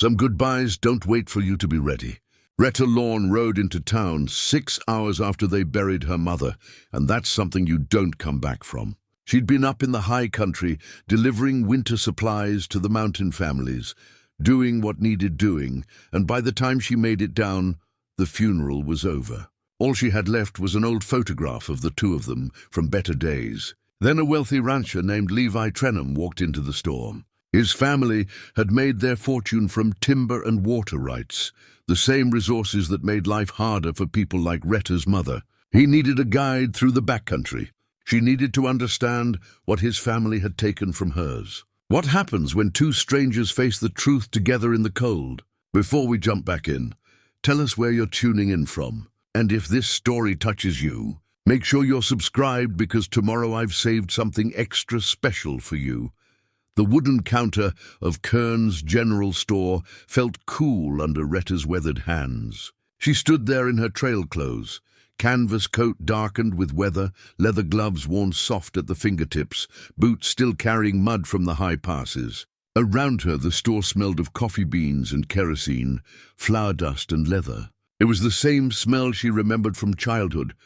Some goodbyes don't wait for you to be ready. Rhetta Lorne rode into town 6 hours after they buried her mother, and that's something you don't come back from. She'd been up in the high country, delivering winter supplies to the mountain families, doing what needed doing, and by the time she made it down, the funeral was over. All she had left was an old photograph of the two of them from better days. Then a wealthy rancher named Levi Trenham walked into the store. His family had made their fortune from timber and water rights, the same resources that made life harder for people like Rhetta's mother. He needed a guide through the backcountry. She needed to understand what his family had taken from hers. What happens when two strangers face the truth together in the cold? Before we jump back in, tell us where you're tuning in from. And if this story touches you, make sure you're subscribed because tomorrow I've saved something extra special for you. The wooden counter of Kern's General Store felt cool under Rhetta's weathered hands. She stood there in her trail clothes, canvas coat darkened with weather, leather gloves worn soft at the fingertips, boots still carrying mud from the high passes. Around her the store smelled of coffee beans and kerosene, flour dust and leather. It was the same smell she remembered from childhood,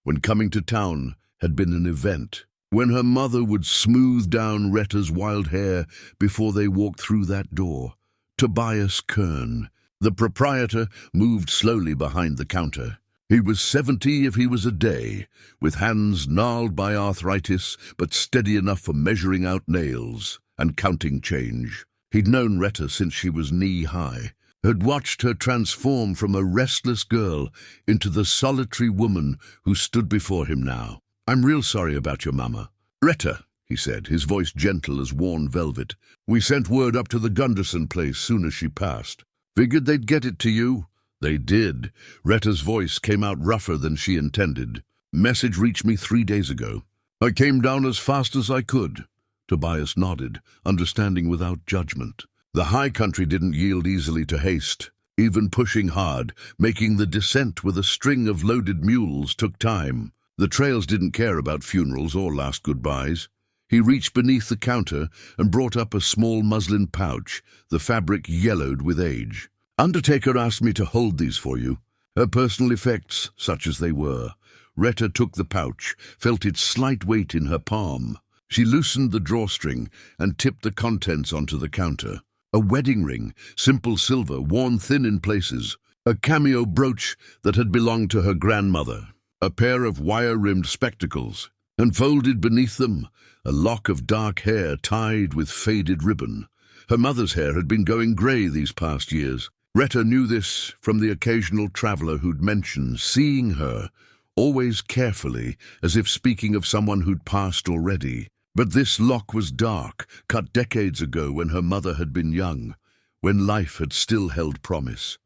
when coming to town had been an event. When her mother would smooth down Rhetta's wild hair before they walked through that door. Tobias Kern, the proprietor, moved slowly behind the counter. He was 70 if he was a day, with hands gnarled by arthritis, but steady enough for measuring out nails and counting change. He'd known Rhetta since she was knee-high, had watched her transform from a restless girl into the solitary woman who stood before him now. "I'm real sorry about your mama." "Rhetta," he said, his voice gentle as worn velvet. "We sent word up to the Gunderson place soon as she passed. Figured they'd get it to you." They did. Rhetta's voice came out rougher than she intended. "Message reached me 3 days ago. I came down as fast as I could." Tobias nodded, understanding without judgment. The high country didn't yield easily to haste. Even pushing hard, making the descent with a string of loaded mules took time. The trails didn't care about funerals or last goodbyes. He reached beneath the counter and brought up a small muslin pouch, the fabric yellowed with age. "Undertaker asked me to hold these for you. Her personal effects, such as they were." Rhetta took the pouch, felt its slight weight in her palm. She loosened the drawstring and tipped the contents onto the counter. A wedding ring, simple silver, worn thin in places. A cameo brooch that had belonged to her grandmother. A pair of wire-rimmed spectacles, and folded beneath them, a lock of dark hair tied with faded ribbon. Her mother's hair had been going grey these past years. Rhetta knew this from the occasional traveller who'd mentioned seeing her, always carefully, as if speaking of someone who'd passed already. But this lock was dark, cut decades ago when her mother had been young, when life had still held promise.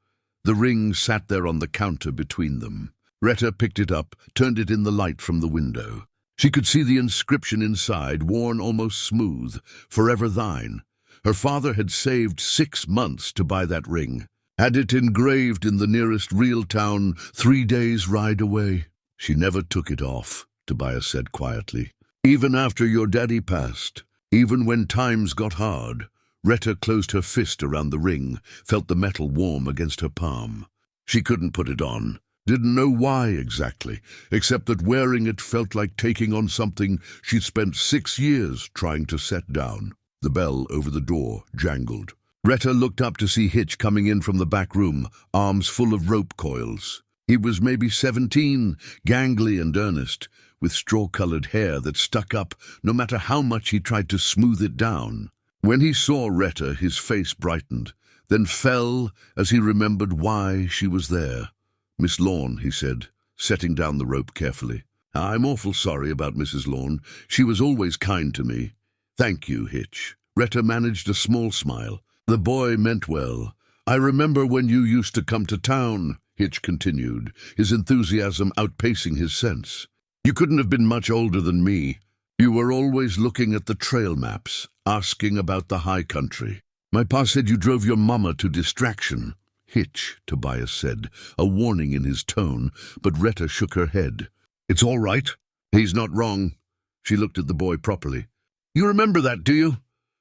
The ring sat there on the counter between them. Rhetta picked it up, turned it in the light from the window. She could see the inscription inside, worn almost smooth, "Forever thine." Her father had saved 6 months to buy that ring. Had it engraved in the nearest real town 3 days' ride away. "She never took it off," Tobias said quietly. "Even after your daddy passed, even when times got hard." Rhetta closed her fist around the ring, felt the metal warm against her palm. She couldn't put it on. Didn't know why exactly, except that wearing it felt like taking on something she'd spent 6 years trying to set down. The bell over the door jangled. Rhetta looked up to see Hitch coming in from the back room, arms full of rope coils. He was maybe 17, gangly and earnest, with straw-colored hair that stuck up no matter how much he tried to smooth it down. When he saw Rhetta, his face brightened, then fell as he remembered why she was there. "Miss Lorne," he said, setting down the rope carefully. "I'm awful sorry about Mrs. Lorne. She was always kind to me." "Thank you, Hitch." Rhetta managed a small smile. "The boy meant well. I remember when you used to come to town," Hitch continued, his enthusiasm outpacing his sense. "You couldn't have been much older than me. You were always looking at the trail maps, asking about the high country. My pa said you drove your mama to distraction." "Hitch," Tobias said, a warning in his tone, but Rhetta shook her head. "It's all right. He's not wrong." She looked at the boy properly. "You remember that, do you?"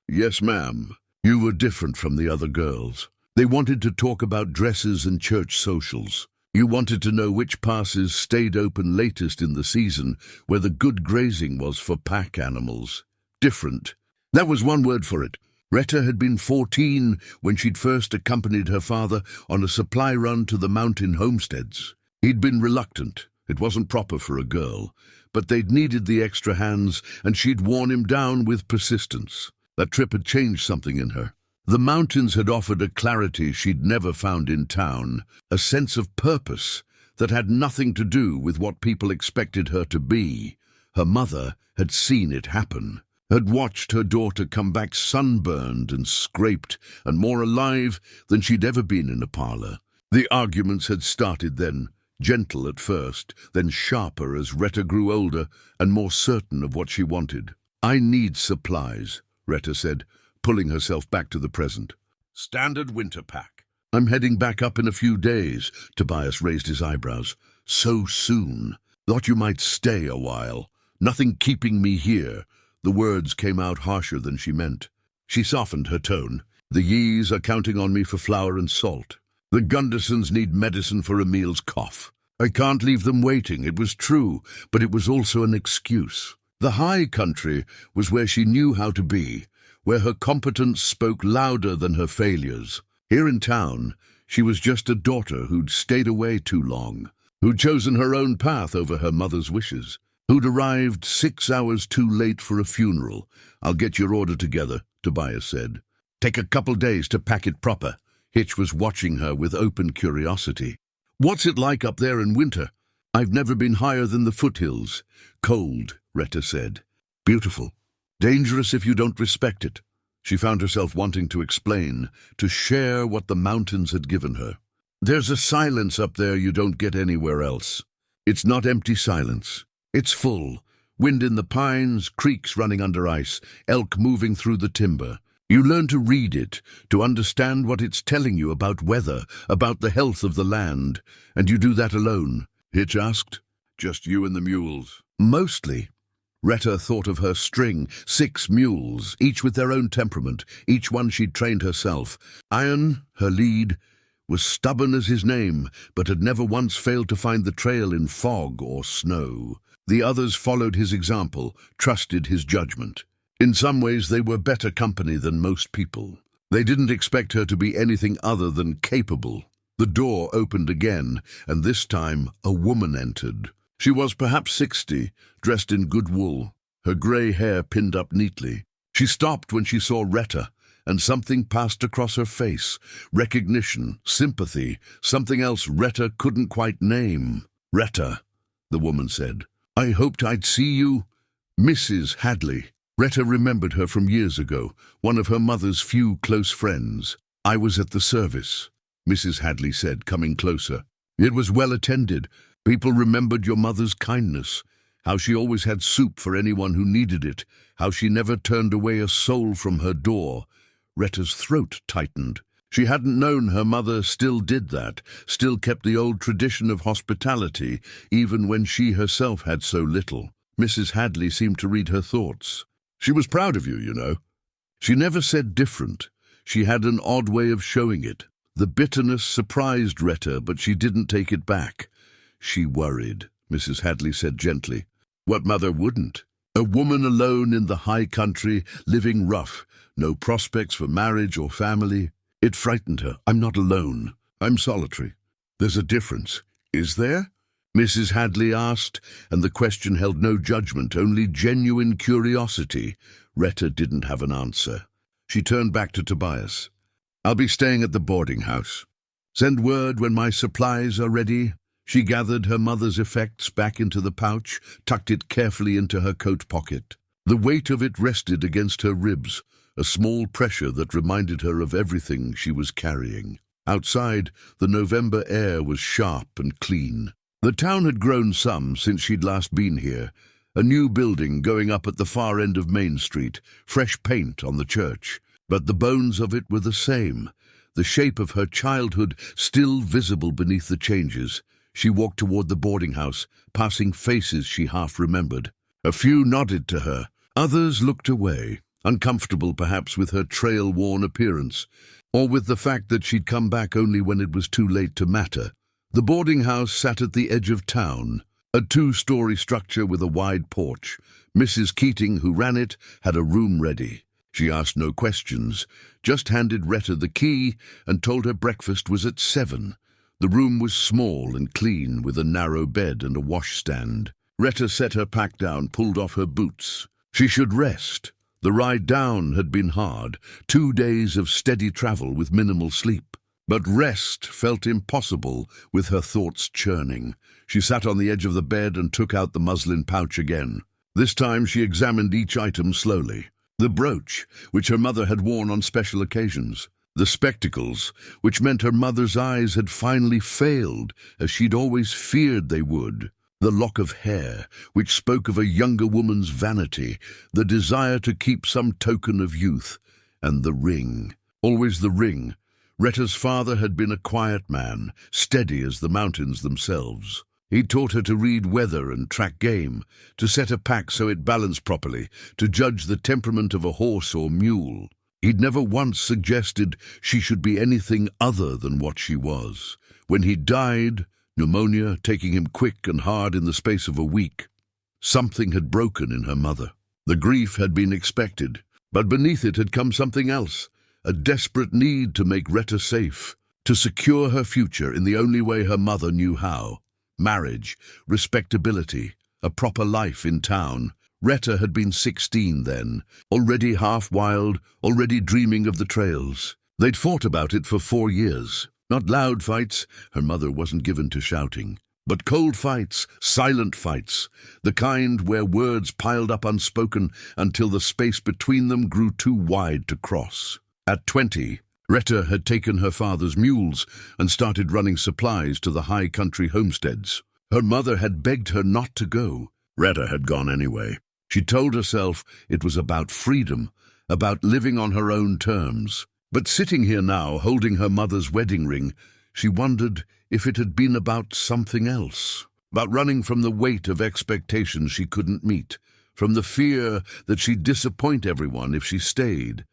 "Yes, ma'am. You were different from the other girls. They wanted to talk about dresses and church socials. You wanted to know which passes stayed open latest in the season, where the good grazing was for pack animals. Different. That was one word for it. Rhetta had been 14 when she'd first accompanied her father on a supply run to the mountain homesteads. He'd been reluctant. It wasn't proper for a girl. But they'd needed the extra hands, and she'd worn him down with persistence. That trip had changed something in her. The mountains had offered a clarity she'd never found in town, a sense of purpose that had nothing to do with what people expected her to be. Her mother had seen it happen, had watched her daughter come back sunburned and scraped and more alive than she'd ever been in a parlor. The arguments had started then, gentle at first, then sharper as Rhetta grew older and more certain of what she wanted. "I need supplies," Rhetta said, pulling herself back to the present. "Standard winter pack." "I'm heading back up in a few days," Tobias raised his eyebrows. "So soon. Thought you might stay a while. Nothing keeping me here." The words came out harsher than she meant. She softened her tone. "The Yees are counting on me for flour and salt. The Gundersons need medicine for Emil's cough. I can't leave them waiting." It was true, but it was also an excuse. The high country was where she knew how to be, where her competence spoke louder than her failures. Here in town, she was just a daughter who'd stayed away too long, who'd chosen her own path over her mother's wishes, who'd arrived 6 hours too late for a funeral. "I'll get your order together," Tobias said. "Take a couple days to pack it proper." Hitch was watching her with open curiosity. "What's it like up there in winter?" "I've never been higher than the foothills." "Cold," Rhetta said. "Beautiful. Dangerous if you don't respect it." She found herself wanting to explain, to share what the mountains had given her. "There's a silence up there you don't get anywhere else. It's not empty silence. It's full. Wind in the pines, creeks running under ice, elk moving through the timber. You learn to read it, to understand what it's telling you about weather, about the health of the land. And you do that alone?" Hitch asked. "Just you and the mules." "Mostly." Rhetta thought of her string, 6 mules, each with their own temperament, each one she'd trained herself. Iron, her lead, was stubborn as his name, but had never once failed to find the trail in fog or snow. The others followed his example, trusted his judgment. In some ways they were better company than most people. They didn't expect her to be anything other than capable. The door opened again, and this time a woman entered. She was perhaps 60, dressed in good wool, her grey hair pinned up neatly. She stopped when she saw Rhetta, and something passed across her face. Recognition, sympathy, something else Rhetta couldn't quite name. "Rhetta," the woman said. "I hoped I'd see you." "Mrs. Hadley." Rhetta remembered her from years ago, one of her mother's few close friends. "I was at the service," Mrs. Hadley said, coming closer. "It was well attended. People remembered your mother's kindness, how she always had soup for anyone who needed it, how she never turned away a soul from her door." Rhetta's throat tightened. She hadn't known her mother still did that, still kept the old tradition of hospitality, even when she herself had so little. Mrs. Hadley seemed to read her thoughts. "She was proud of you, you know." She never said different. She had an odd way of showing it. The bitterness surprised Rhetta, but she didn't take it back. "She worried," Mrs. Hadley said gently. "What mother wouldn't? A woman alone in the high country, living rough, no prospects for marriage or family. It frightened her. I'm not alone. I'm solitary." "There's a difference." "Is there?" Mrs. Hadley asked, and the question held no judgment, only genuine curiosity. Rhetta didn't have an answer. She turned back to Tobias. "I'll be staying at the boarding house. Send word when my supplies are ready." She gathered her mother's effects back into the pouch, tucked it carefully into her coat pocket. The weight of it rested against her ribs, a small pressure that reminded her of everything she was carrying. Outside, the November air was sharp and clean. The town had grown some since she'd last been here. A new building going up at the far end of Main Street, fresh paint on the church. But the bones of it were the same, the shape of her childhood still visible beneath the changes. She walked toward the boarding house, passing faces she half remembered. A few nodded to her. Others looked away. uncomfortable perhaps with her trail-worn appearance, or with the fact that she'd come back only when it was too late to matter. The boarding house sat at the edge of town, a two-story structure with a wide porch. Mrs. Keating, who ran it, had a room ready. She asked no questions, just handed Rhetta the key and told her breakfast was at 7. The room was small and clean, with a narrow bed and a washstand. Rhetta set her pack down, pulled off her boots. She should rest. The ride down had been hard, 2 days of steady travel with minimal sleep. But rest felt impossible with her thoughts churning. She sat on the edge of the bed and took out the muslin pouch again. This time she examined each item slowly. The brooch, which her mother had worn on special occasions. The spectacles, which meant her mother's eyes had finally failed, as she'd always feared they would. The lock of hair, which spoke of a younger woman's vanity, the desire to keep some token of youth. And the ring. Always the ring. Rhetta's father had been a quiet man, steady as the mountains themselves. He'd taught her to read weather and track game, to set a pack so it balanced properly, to judge the temperament of a horse or mule. He'd never once suggested she should be anything other than what she was. When he died, pneumonia taking him quick and hard in the space of a week, something had broken in her mother. The grief had been expected, but beneath it had come something else, a desperate need to make Rhetta safe, to secure her future in the only way her mother knew how. Marriage, respectability, a proper life in town. Rhetta had been 16 then, already half-wild, already dreaming of the trails. They'd fought about it for 4 years. Not loud fights, her mother wasn't given to shouting, but cold fights, silent fights, the kind where words piled up unspoken until the space between them grew too wide to cross. At 20, Rhetta had taken her father's mules and started running supplies to the high country homesteads. Her mother had begged her not to go. Rhetta had gone anyway. She told herself it was about freedom, about living on her own terms. But sitting here now, holding her mother's wedding ring, she wondered if it had been about something else. About running from the weight of expectations she couldn't meet, from the fear that she'd disappoint everyone if she stayed.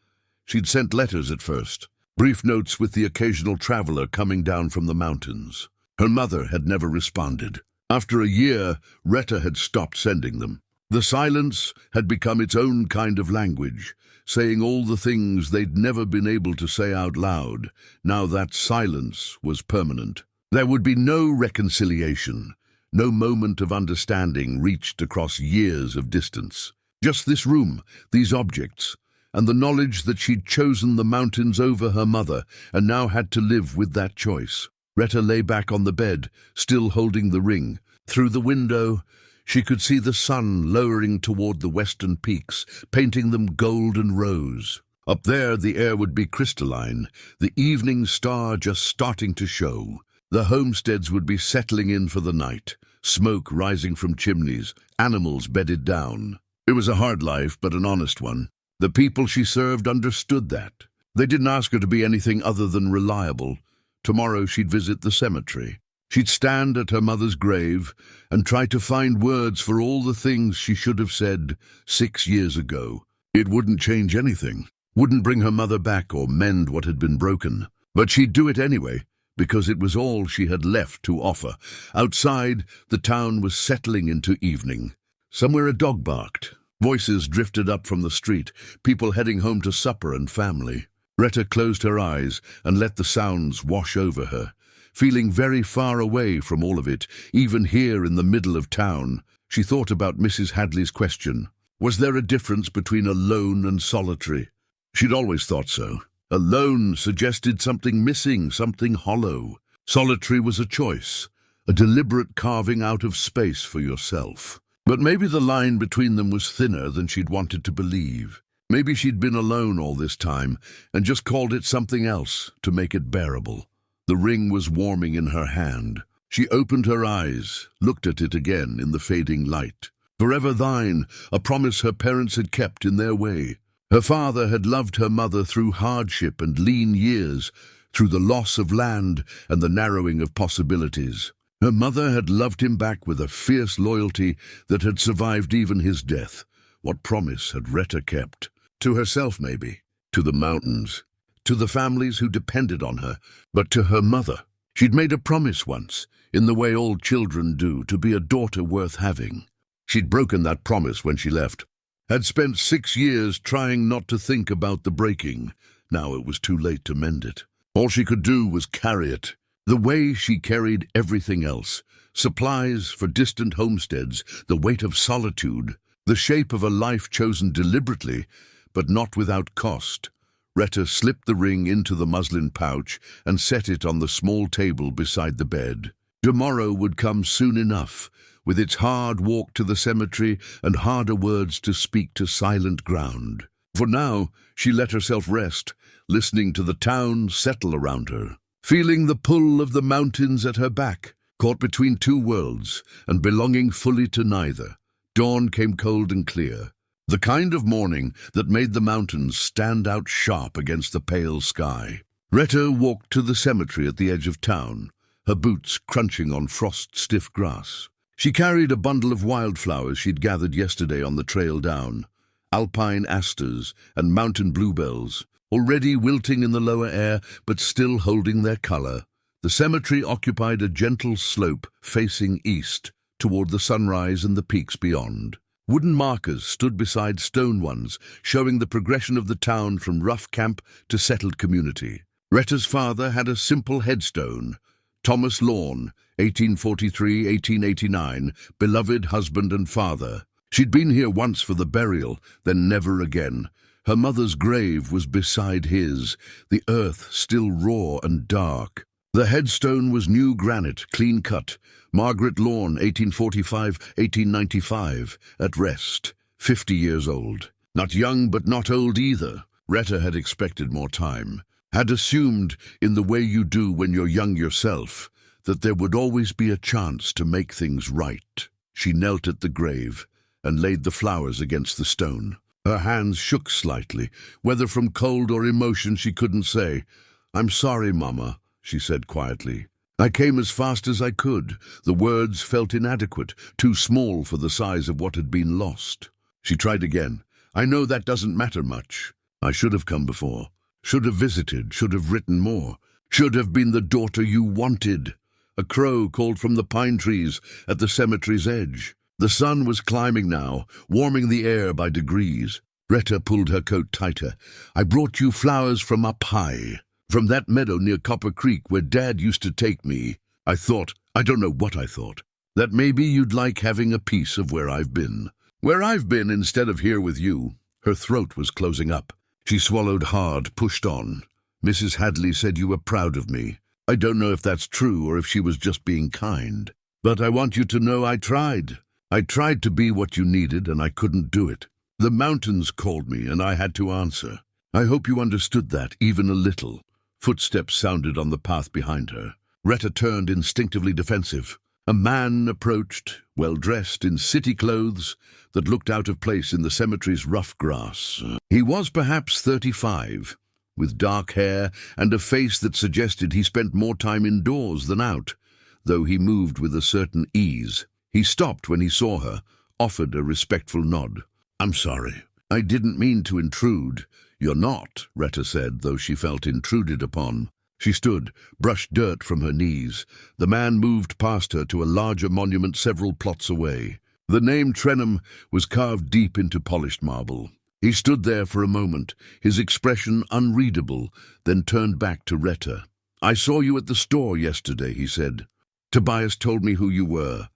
She'd sent letters at first, brief notes with the occasional traveler coming down from the mountains. Her mother had never responded. After a year, Rhetta had stopped sending them. The silence had become its own kind of language, saying all the things they'd never been able to say out loud. Now that silence was permanent. There would be no reconciliation, no moment of understanding reached across years of distance. Just this room, these objects, and the knowledge that she'd chosen the mountains over her mother and now had to live with that choice. Rhetta lay back on the bed, still holding the ring. Through the window, she could see the sun lowering toward the western peaks, painting them gold and rose. Up there, the air would be crystalline, the evening star just starting to show. The homesteads would be settling in for the night, smoke rising from chimneys, animals bedded down. It was a hard life, but an honest one. The people she served understood that. They didn't ask her to be anything other than reliable. Tomorrow she'd visit the cemetery. She'd stand at her mother's grave and try to find words for all the things she should have said 6 years ago. It wouldn't change anything, wouldn't bring her mother back or mend what had been broken. But she'd do it anyway, because it was all she had left to offer. Outside, the town was settling into evening. Somewhere a dog barked. Voices drifted up from the street, people heading home to supper and family. Rhetta closed her eyes and let the sounds wash over her. Feeling very far away from all of it, even here in the middle of town, she thought about Mrs. Hadley's question. Was there a difference between alone and solitary? She'd always thought so. Alone suggested something missing, something hollow. Solitary was a choice, a deliberate carving out of space for yourself. But maybe the line between them was thinner than she'd wanted to believe. Maybe she'd been alone all this time and just called it something else to make it bearable. The ring was warming in her hand. She opened her eyes, looked at it again in the fading light. Forever thine, a promise her parents had kept in their way. Her father had loved her mother through hardship and lean years, through the loss of land and the narrowing of possibilities. Her mother had loved him back with a fierce loyalty that had survived even his death. What promise had Rhetta kept? To herself, maybe. To the mountains. To the families who depended on her. But to her mother. She'd made a promise once, in the way all children do, to be a daughter worth having. She'd broken that promise when she left. Had spent 6 years trying not to think about the breaking. Now it was too late to mend it. All she could do was carry it. The way she carried everything else. Supplies for distant homesteads, the weight of solitude, the shape of a life chosen deliberately, but not without cost. Rhetta slipped the ring into the muslin pouch and set it on the small table beside the bed. Tomorrow would come soon enough, with its hard walk to the cemetery and harder words to speak to silent ground. For now, she let herself rest, listening to the town settle around her, feeling the pull of the mountains at her back, caught between two worlds and belonging fully to neither. Dawn came cold and clear, the kind of morning that made the mountains stand out sharp against the pale sky. Rhetta walked to the cemetery at the edge of town, her boots crunching on frost-stiff grass. She carried a bundle of wildflowers she'd gathered yesterday on the trail down, alpine asters and mountain bluebells, already wilting in the lower air but still holding their color. The cemetery occupied a gentle slope facing east, toward the sunrise and the peaks beyond. Wooden markers stood beside stone ones, showing the progression of the town from rough camp to settled community. Rhetta's father had a simple headstone. Thomas Lorne, 1843-1889, beloved husband and father. She'd been here once for the burial, then never again. Her mother's grave was beside his, the earth still raw and dark. The headstone was new granite, clean cut. Margaret Lorne, 1845-1895, at rest, 50 years old. Not young, but not old either. Rhetta had expected more time, had assumed, in the way you do when you're young yourself, that there would always be a chance to make things right. She knelt at the grave and laid the flowers against the stone. Her hands shook slightly, whether from cold or emotion she couldn't say. "I'm sorry, Mama," she said quietly. "I came as fast as I could." The words felt inadequate, too small for the size of what had been lost. She tried again. "I know that doesn't matter much. I should have come before. Should have visited, should have written more. Should have been the daughter you wanted." A crow called from the pine trees at the cemetery's edge. The sun was climbing now, warming the air by degrees. Rhetta pulled her coat tighter. "I brought you flowers from up high. From that meadow near Copper Creek where Dad used to take me. I don't know what I thought, that maybe you'd like having a piece of where I've been. Where I've been instead of here with you." Her throat was closing up. She swallowed hard, pushed on. "Mrs. Hadley said you were proud of me. I don't know if that's true or if she was just being kind. But I want you to know I tried. I tried to be what you needed and I couldn't do it. The mountains called me and I had to answer. I hope you understood that, even a little." Footsteps sounded on the path behind her. Rhetta turned instinctively defensive. A man approached, well-dressed in city clothes that looked out of place in the cemetery's rough grass. He was perhaps 35, with dark hair and a face that suggested he spent more time indoors than out, though he moved with a certain ease. He stopped when he saw her, offered a respectful nod. "I'm sorry. I didn't mean to intrude." "You're not," Rhetta said, though she felt intruded upon. She stood, brushed dirt from her knees. The man moved past her to a larger monument several plots away. The name Trenham was carved deep into polished marble. He stood there for a moment, his expression unreadable, then turned back to Rhetta. "I saw you at the store yesterday," he said. "Tobias told me who you were.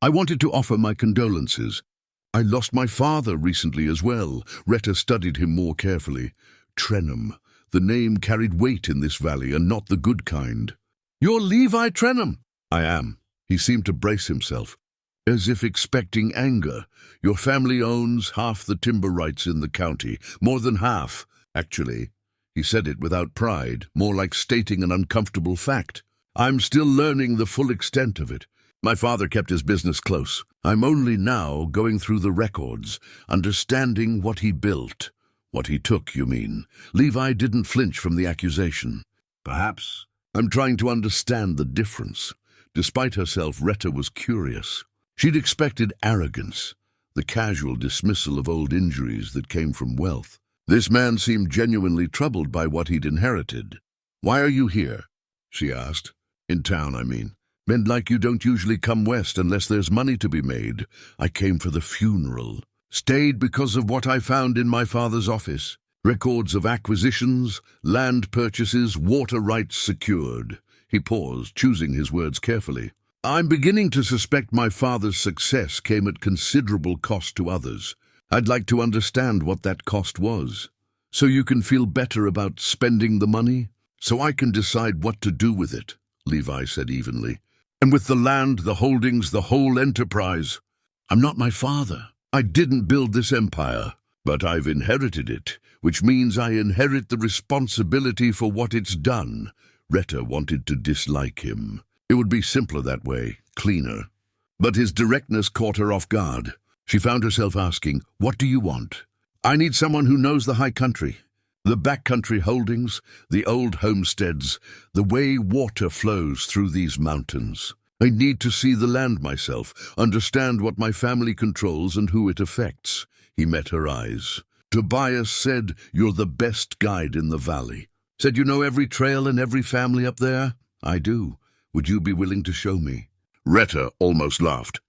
I wanted to offer my condolences. I lost my father recently as well." Rhetta studied him more carefully. Trenham. The name carried weight in this valley, and not the good kind. "You're Levi Trenham." "I am." He seemed to brace himself, as if expecting anger. "Your family owns half the timber rights in the county. More than half, actually." He said it without pride, more like stating an uncomfortable fact. "I'm still learning the full extent of it. My father kept his business close. I'm only now going through the records, understanding what he built." "What he took, you mean?" Levi didn't flinch from the accusation. "Perhaps. I'm trying to understand the difference." Despite herself, Rhetta was curious. She'd expected arrogance, the casual dismissal of old injuries that came from wealth. This man seemed genuinely troubled by what he'd inherited. "Why are you here?" she asked. "In town, I mean. Men like you don't usually come west unless there's money to be made. I came for the funeral. Stayed because of what I found in my father's office. Records of acquisitions, land purchases, water rights secured." He paused, choosing his words carefully. "I'm beginning to suspect my father's success came at considerable cost to others. I'd like to understand what that cost was. So you can feel better about spending the money? So I can decide what to do with it," Levi said evenly. "And with the land, the holdings, the whole enterprise. I'm not my father. I didn't build this empire, but I've inherited it, which means I inherit the responsibility for what it's done." Rhetta wanted to dislike him. It would be simpler that way, cleaner. But his directness caught her off guard. She found herself asking, "What do you want?" "I need someone who knows the high country. The backcountry holdings, the old homesteads, the way water flows through these mountains. I need to see the land myself, understand what my family controls and who it affects." He met her eyes. "Tobias said you're the best guide in the valley. Said you know every trail and every family up there?" "I do. Would you be willing to show me?" Rhetta almost laughed.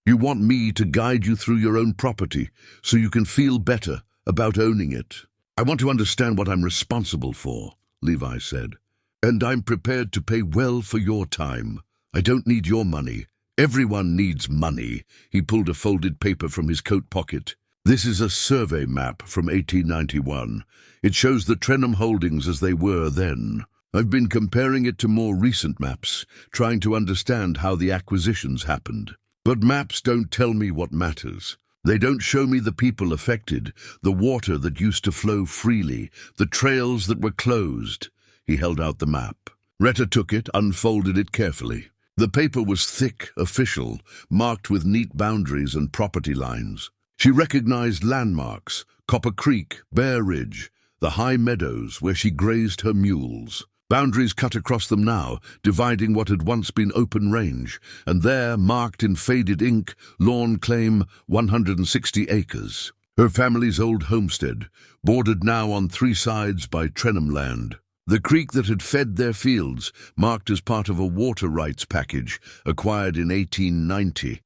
"You want me to guide you through your own property so you can feel better about owning it?" "I want to understand what I'm responsible for," Levi said. "And I'm prepared to pay well for your time. I don't need your money. Everyone needs money." He pulled a folded paper from his coat pocket. "This is a survey map from 1891. It shows the Trenham holdings as they were then. I've been comparing it to more recent maps, trying to understand how the acquisitions happened. But maps don't tell me what matters. They don't show me the people affected, the water that used to flow freely, the trails that were closed." He held out the map. Rhetta took it, unfolded it carefully. The paper was thick, official, marked with neat boundaries and property lines. She recognized landmarks: Copper Creek, Bear Ridge, the high meadows where she grazed her mules. Boundaries cut across them now, dividing what had once been open range, and there, marked in faded ink, Lorne claim 160 acres. Her family's old homestead, bordered now on three sides by Trenham land. The creek that had fed their fields, marked as part of a water rights package, acquired in 1890.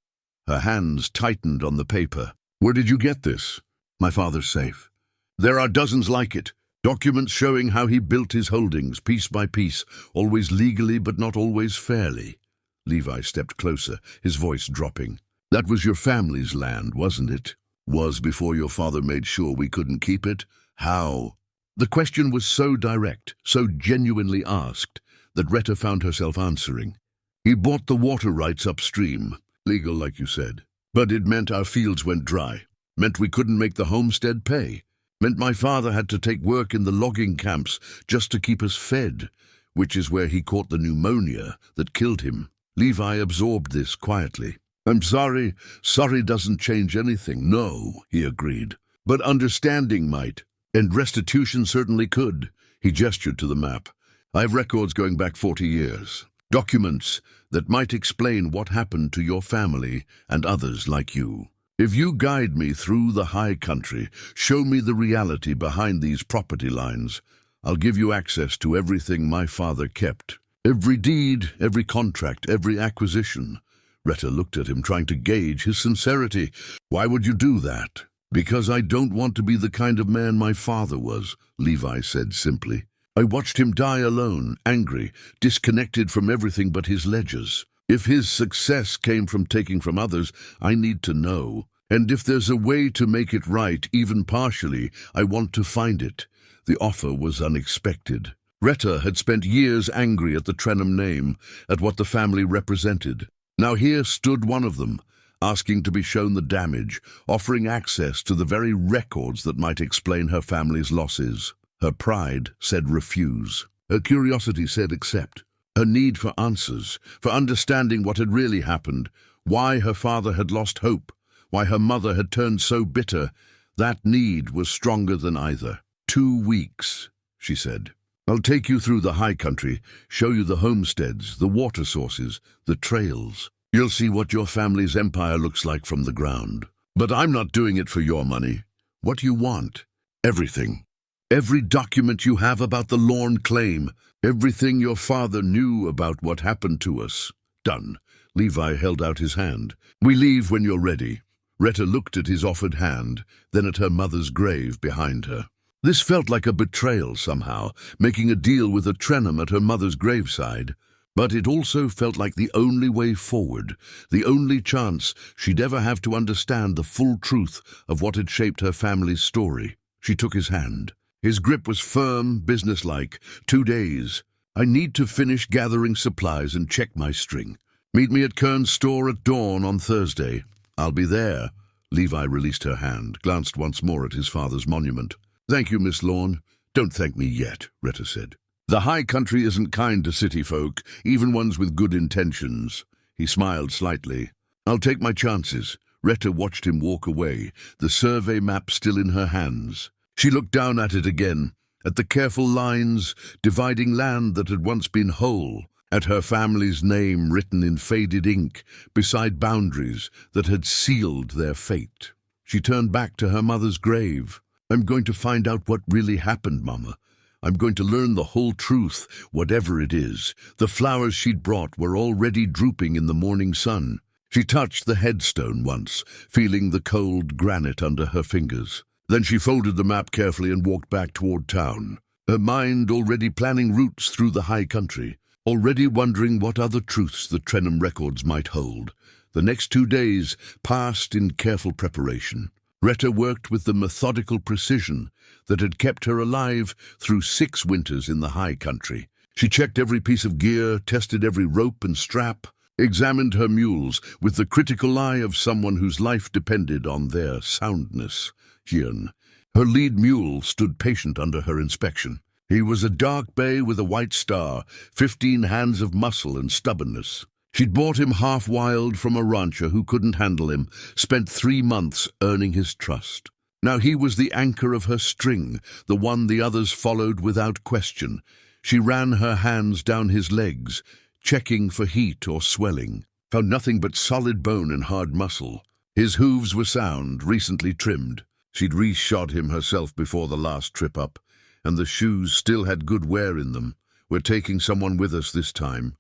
Her hands tightened on the paper. "Where did you get this?" "My father's safe. There are dozens like it. Documents showing how he built his holdings, piece by piece, always legally but not always fairly." Levi stepped closer, his voice dropping. "That was your family's land, wasn't it?" "Was before your father made sure we couldn't keep it?" "How?" The question was so direct, so genuinely asked, that Rhetta found herself answering. "He bought the water rights upstream. Legal, like you said. But it meant our fields went dry. Meant we couldn't make the homestead pay. Meant my father had to take work in the logging camps just to keep us fed, which is where he caught the pneumonia that killed him." Levi absorbed this quietly. "I'm sorry. Sorry doesn't change anything." "No," he agreed. "But understanding might. And restitution certainly could." He gestured to the map. "I have records going back 40 years. Documents that might explain what happened to your family and others like you. If you guide me through the high country, show me the reality behind these property lines, I'll give you access to everything my father kept. Every deed, every contract, every acquisition." Rhetta looked at him, trying to gauge his sincerity. "Why would you do that?" "Because I don't want to be the kind of man my father was," Levi said simply. "I watched him die alone, angry, disconnected from everything but his ledgers. If his success came from taking from others, I need to know. And if there's a way to make it right, even partially, I want to find it." The offer was unexpected. Rhetta had spent years angry at the Trenham name, at what the family represented. Now here stood one of them, asking to be shown the damage, offering access to the very records that might explain her family's losses. Her pride said refuse. Her curiosity said accept. Her need for answers, for understanding what had really happened, why her father had lost hope, why her mother had turned so bitter, that need was stronger than either. 2 weeks, she said. I'll take you through the high country, show you the homesteads, the water sources, the trails. You'll see what your family's empire looks like from the ground. But I'm not doing it for your money. What you want Everything. Every document you have about the Lorne claim. Everything your father knew about what happened to us. Done. Levi held out his hand. We leave when you're ready. Rhetta looked at his offered hand, then at her mother's grave behind her. This felt like a betrayal somehow, making a deal with a Trenham at her mother's graveside. But it also felt like the only way forward, the only chance she'd ever have to understand the full truth of what had shaped her family's story. She took his hand. His grip was firm, businesslike. 2 days. I need to finish gathering supplies and check my string. Meet me at Kern's store at dawn on Thursday. I'll be there. Levi released her hand, glanced once more at his father's monument. Thank you, Miss Lorne. Don't thank me yet, Rhetta said. The high country isn't kind to city folk, even ones with good intentions. He smiled slightly. I'll take my chances. Rhetta watched him walk away, the survey map still in her hands. She looked down at it again, at the careful lines dividing land that had once been whole, at her family's name written in faded ink beside boundaries that had sealed their fate. She turned back to her mother's grave. I'm going to find out what really happened, Mama. I'm going to learn the whole truth, whatever it is. The flowers she'd brought were already drooping in the morning sun. She touched the headstone once, feeling the cold granite under her fingers. Then she folded the map carefully and walked back toward town, her mind already planning routes through the high country, already wondering what other truths the Trenham records might hold. The next 2 days passed in careful preparation. Rhetta worked with the methodical precision that had kept her alive through 6 winters in the high country. She checked every piece of gear, tested every rope and strap, examined her mules with the critical eye of someone whose life depended on their soundness. Jian, her lead mule, stood patient under her inspection. He was a dark bay with a white star, 15 hands of muscle and stubbornness. She'd bought him half wild from a rancher who couldn't handle him, spent 3 months earning his trust. Now he was the anchor of her string, the one the others followed without question. She ran her hands down his legs, checking for heat or swelling. Found nothing but solid bone and hard muscle. His hooves were sound, recently trimmed. She'd reshod him herself before the last trip up, and the shoes still had good wear in them. We're taking someone with us this time,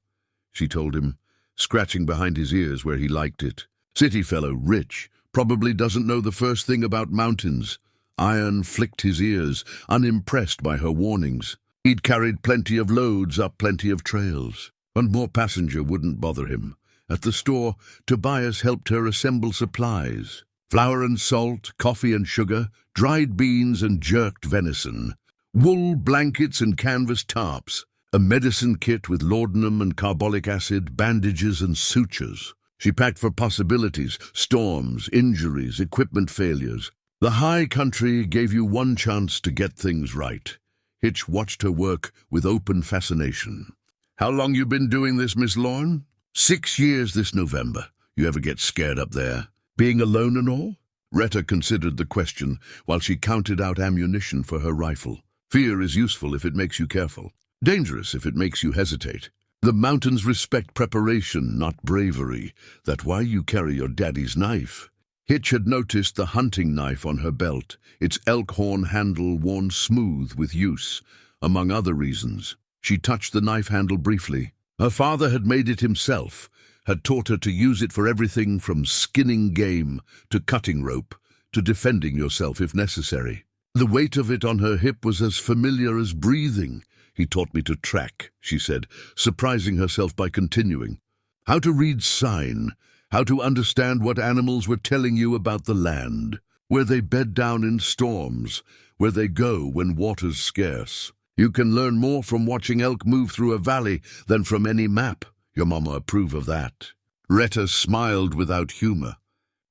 she told him, scratching behind his ears where he liked it. City fellow, rich, probably doesn't know the first thing about mountains. Iron flicked his ears, unimpressed by her warnings. He'd carried plenty of loads up plenty of trails. One more passenger wouldn't bother him. At the store, Tobias helped her assemble supplies. Flour and salt, coffee and sugar, dried beans and jerked venison, wool blankets and canvas tarps, a medicine kit with laudanum and carbolic acid, bandages and sutures. She packed for possibilities, storms, injuries, equipment failures. The high country gave you one chance to get things right. Hitch watched her work with open fascination. How long you been doing this, Miss Lorne? 6 years this November. You ever get scared up there? Being alone and all? Rhetta considered the question while she counted out ammunition for her rifle. Fear is useful if it makes you careful. Dangerous if it makes you hesitate. The mountains respect preparation, not bravery. That's why you carry your daddy's knife. Hitch had noticed the hunting knife on her belt, its elk horn handle worn smooth with use, among other reasons. She touched the knife handle briefly. Her father had made it himself, had taught her to use it for everything from skinning game to cutting rope to defending yourself if necessary. The weight of it on her hip was as familiar as breathing. He taught me to track, she said, surprising herself by continuing. How to read sign, how to understand what animals were telling you about the land, where they bed down in storms, where they go when water's scarce. You can learn more from watching elk move through a valley than from any map. Your mama approve of that. Rhetta smiled without humor.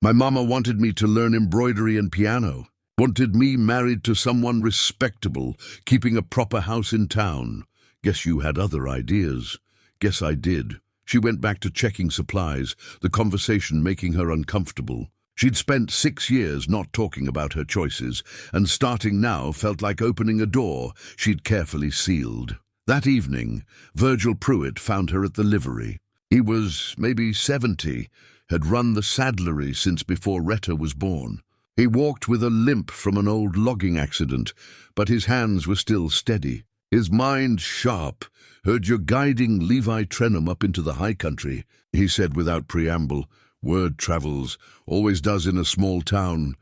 My mama wanted me to learn embroidery and piano, wanted me married to someone respectable, keeping a proper house in town. Guess you had other ideas. Guess I did. She went back to checking supplies, the conversation making her uncomfortable. She'd spent 6 years not talking about her choices, and starting now felt like opening a door she'd carefully sealed. That evening, Virgil Pruitt found her at the livery. He was maybe 70, had run the saddlery since before Rhetta was born. He walked with a limp from an old logging accident, but his hands were still steady. His mind sharp. "Heard you're guiding Levi Trenham up into the high country," he said without preamble. "Word travels, always does in a small town."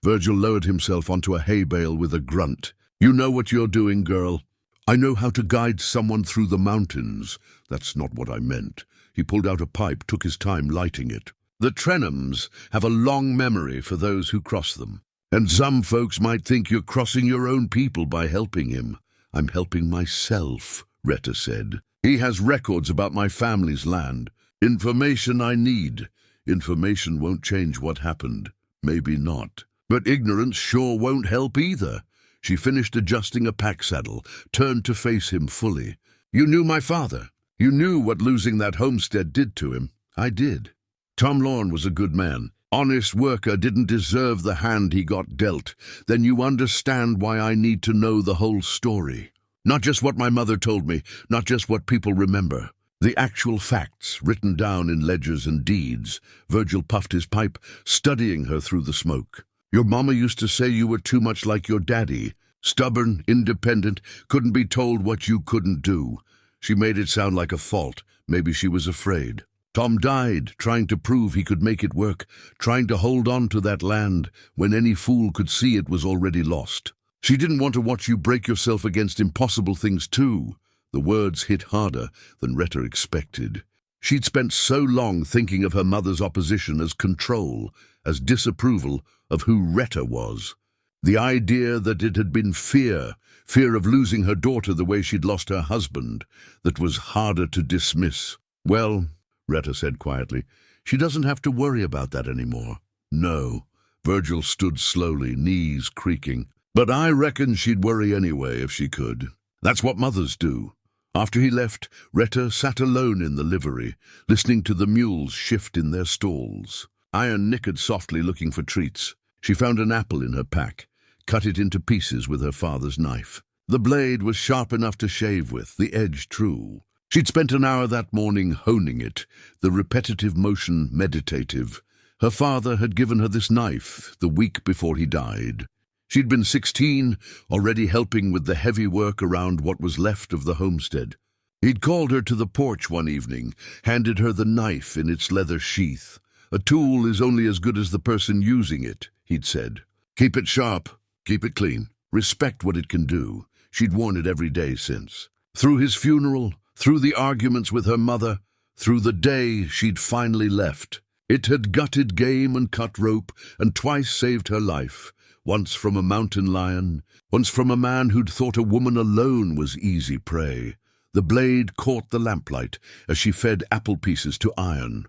Virgil lowered himself onto a hay bale with a grunt. "You know what you're doing, girl." "I know how to guide someone through the mountains." "That's not what I meant." He pulled out a pipe, took his time lighting it. "The Trenhams have a long memory for those who cross them. And some folks might think you're crossing your own people by helping him." "I'm helping myself," Rhetta said. "He has records about my family's land. Information I need. Information won't change what happened. Maybe not. But ignorance sure won't help either." She finished adjusting a pack saddle, turned to face him fully. "You knew my father. You knew what losing that homestead did to him." "I did. Tom Lorne was a good man. Honest worker, didn't deserve the hand he got dealt. Then you understand why I need to know the whole story. Not just what my mother told me, not just what people remember. The actual facts, written down in ledgers and deeds." Virgil puffed his pipe, studying her through the smoke. "Your mama used to say you were too much like your daddy. Stubborn, independent, couldn't be told what you couldn't do. She made it sound like a fault. Maybe she was afraid. Tom died, trying to prove he could make it work, trying to hold on to that land when any fool could see it was already lost. She didn't want to watch you break yourself against impossible things too." The words hit harder than Rhetta expected. She'd spent so long thinking of her mother's opposition as control, as disapproval of who Rhetta was. The idea that it had been fear of losing her daughter the way she'd lost her husband, that was harder to dismiss. "Well," Rhetta said quietly, "she doesn't have to worry about that anymore." "No." Virgil stood slowly, knees creaking. "But I reckon she'd worry anyway if she could. That's what mothers do." After he left, Rhetta sat alone in the livery, listening to the mules shift in their stalls. Iron nickered softly, looking for treats. She found an apple in her pack, cut it into pieces with her father's knife. The blade was sharp enough to shave with, the edge true. She'd spent an hour that morning honing it, the repetitive motion meditative. Her father had given her this knife the week before he died. She'd been 16, already helping with the heavy work around what was left of the homestead. He'd called her to the porch one evening, handed her the knife in its leather sheath. "A tool is only as good as the person using it," he'd said. "Keep it sharp, keep it clean, respect what it can do." She'd worn it every day since. Through his funeral, through the arguments with her mother, through the day she'd finally left. It had gutted game and cut rope, and twice saved her life. Once from a mountain lion, once from a man who'd thought a woman alone was easy prey. The blade caught the lamplight as she fed apple pieces to iron.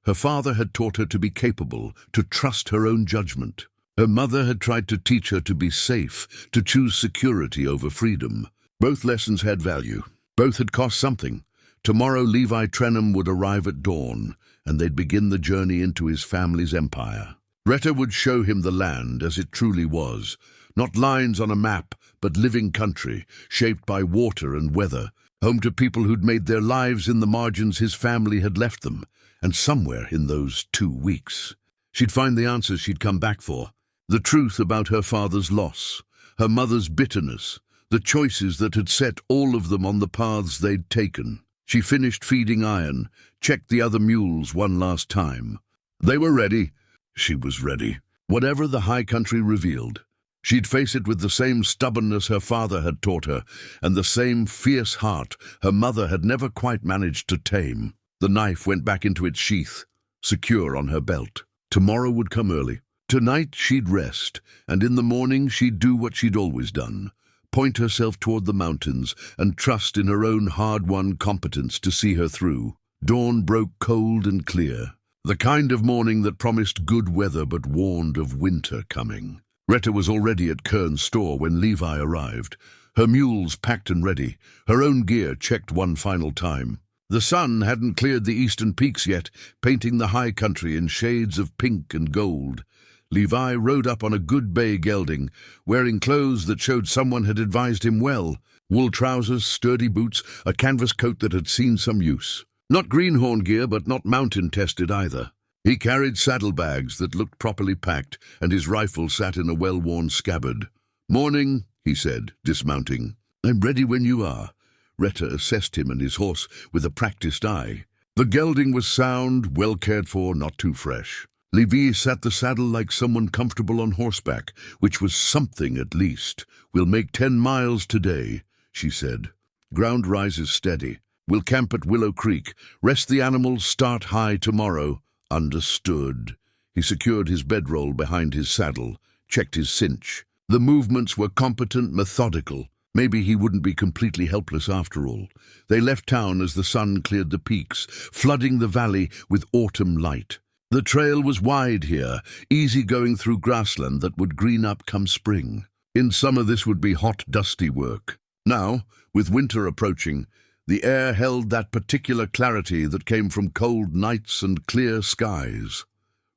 Her father had taught her to be capable, to trust her own judgment. Her mother had tried to teach her to be safe, to choose security over freedom. Both lessons had value. Both had cost something. Tomorrow Levi Trenham would arrive at dawn, and they'd begin the journey into his family's empire. Rhetta would show him the land as it truly was, not lines on a map, but living country, shaped by water and weather, home to people who'd made their lives in the margins his family had left them, and somewhere in those 2 weeks. She'd find the answers she'd come back for, the truth about her father's loss, her mother's bitterness, the choices that had set all of them on the paths they'd taken. She finished feeding Iron, checked the other mules one last time. They were ready. She was ready. Whatever the high country revealed, she'd face it with the same stubbornness her father had taught her, and the same fierce heart her mother had never quite managed to tame. The knife went back into its sheath, secure on her belt. Tomorrow would come early. Tonight she'd rest, and in the morning she'd do what she'd always done, point herself toward the mountains and trust in her own hard-won competence to see her through. Dawn broke cold and clear. The kind of morning that promised good weather but warned of winter coming. Rhetta was already at Kern's store when Levi arrived, her mules packed and ready, her own gear checked one final time. The sun hadn't cleared the eastern peaks yet, painting the high country in shades of pink and gold. Levi rode up on a good bay gelding, wearing clothes that showed someone had advised him well. Wool trousers, sturdy boots, a canvas coat that had seen some use. Not greenhorn gear, but not mountain-tested either. He carried saddlebags that looked properly packed, and his rifle sat in a well-worn scabbard. "Morning," he said, dismounting. "I'm ready when you are." Rhetta assessed him and his horse with a practiced eye. The gelding was sound, well cared for, not too fresh. Levi sat the saddle like someone comfortable on horseback, which was something at least. "We'll make 10 miles today," she said. "Ground rises steady. We'll camp at Willow Creek. Rest the animals, start high tomorrow." "Understood." He secured his bedroll behind his saddle, checked his cinch. The movements were competent, methodical. Maybe he wouldn't be completely helpless after all. They left town as the sun cleared the peaks, flooding the valley with autumn light. The trail was wide here, easy going through grassland that would green up come spring. In summer this would be hot, dusty work. Now, with winter approaching, the air held that particular clarity that came from cold nights and clear skies.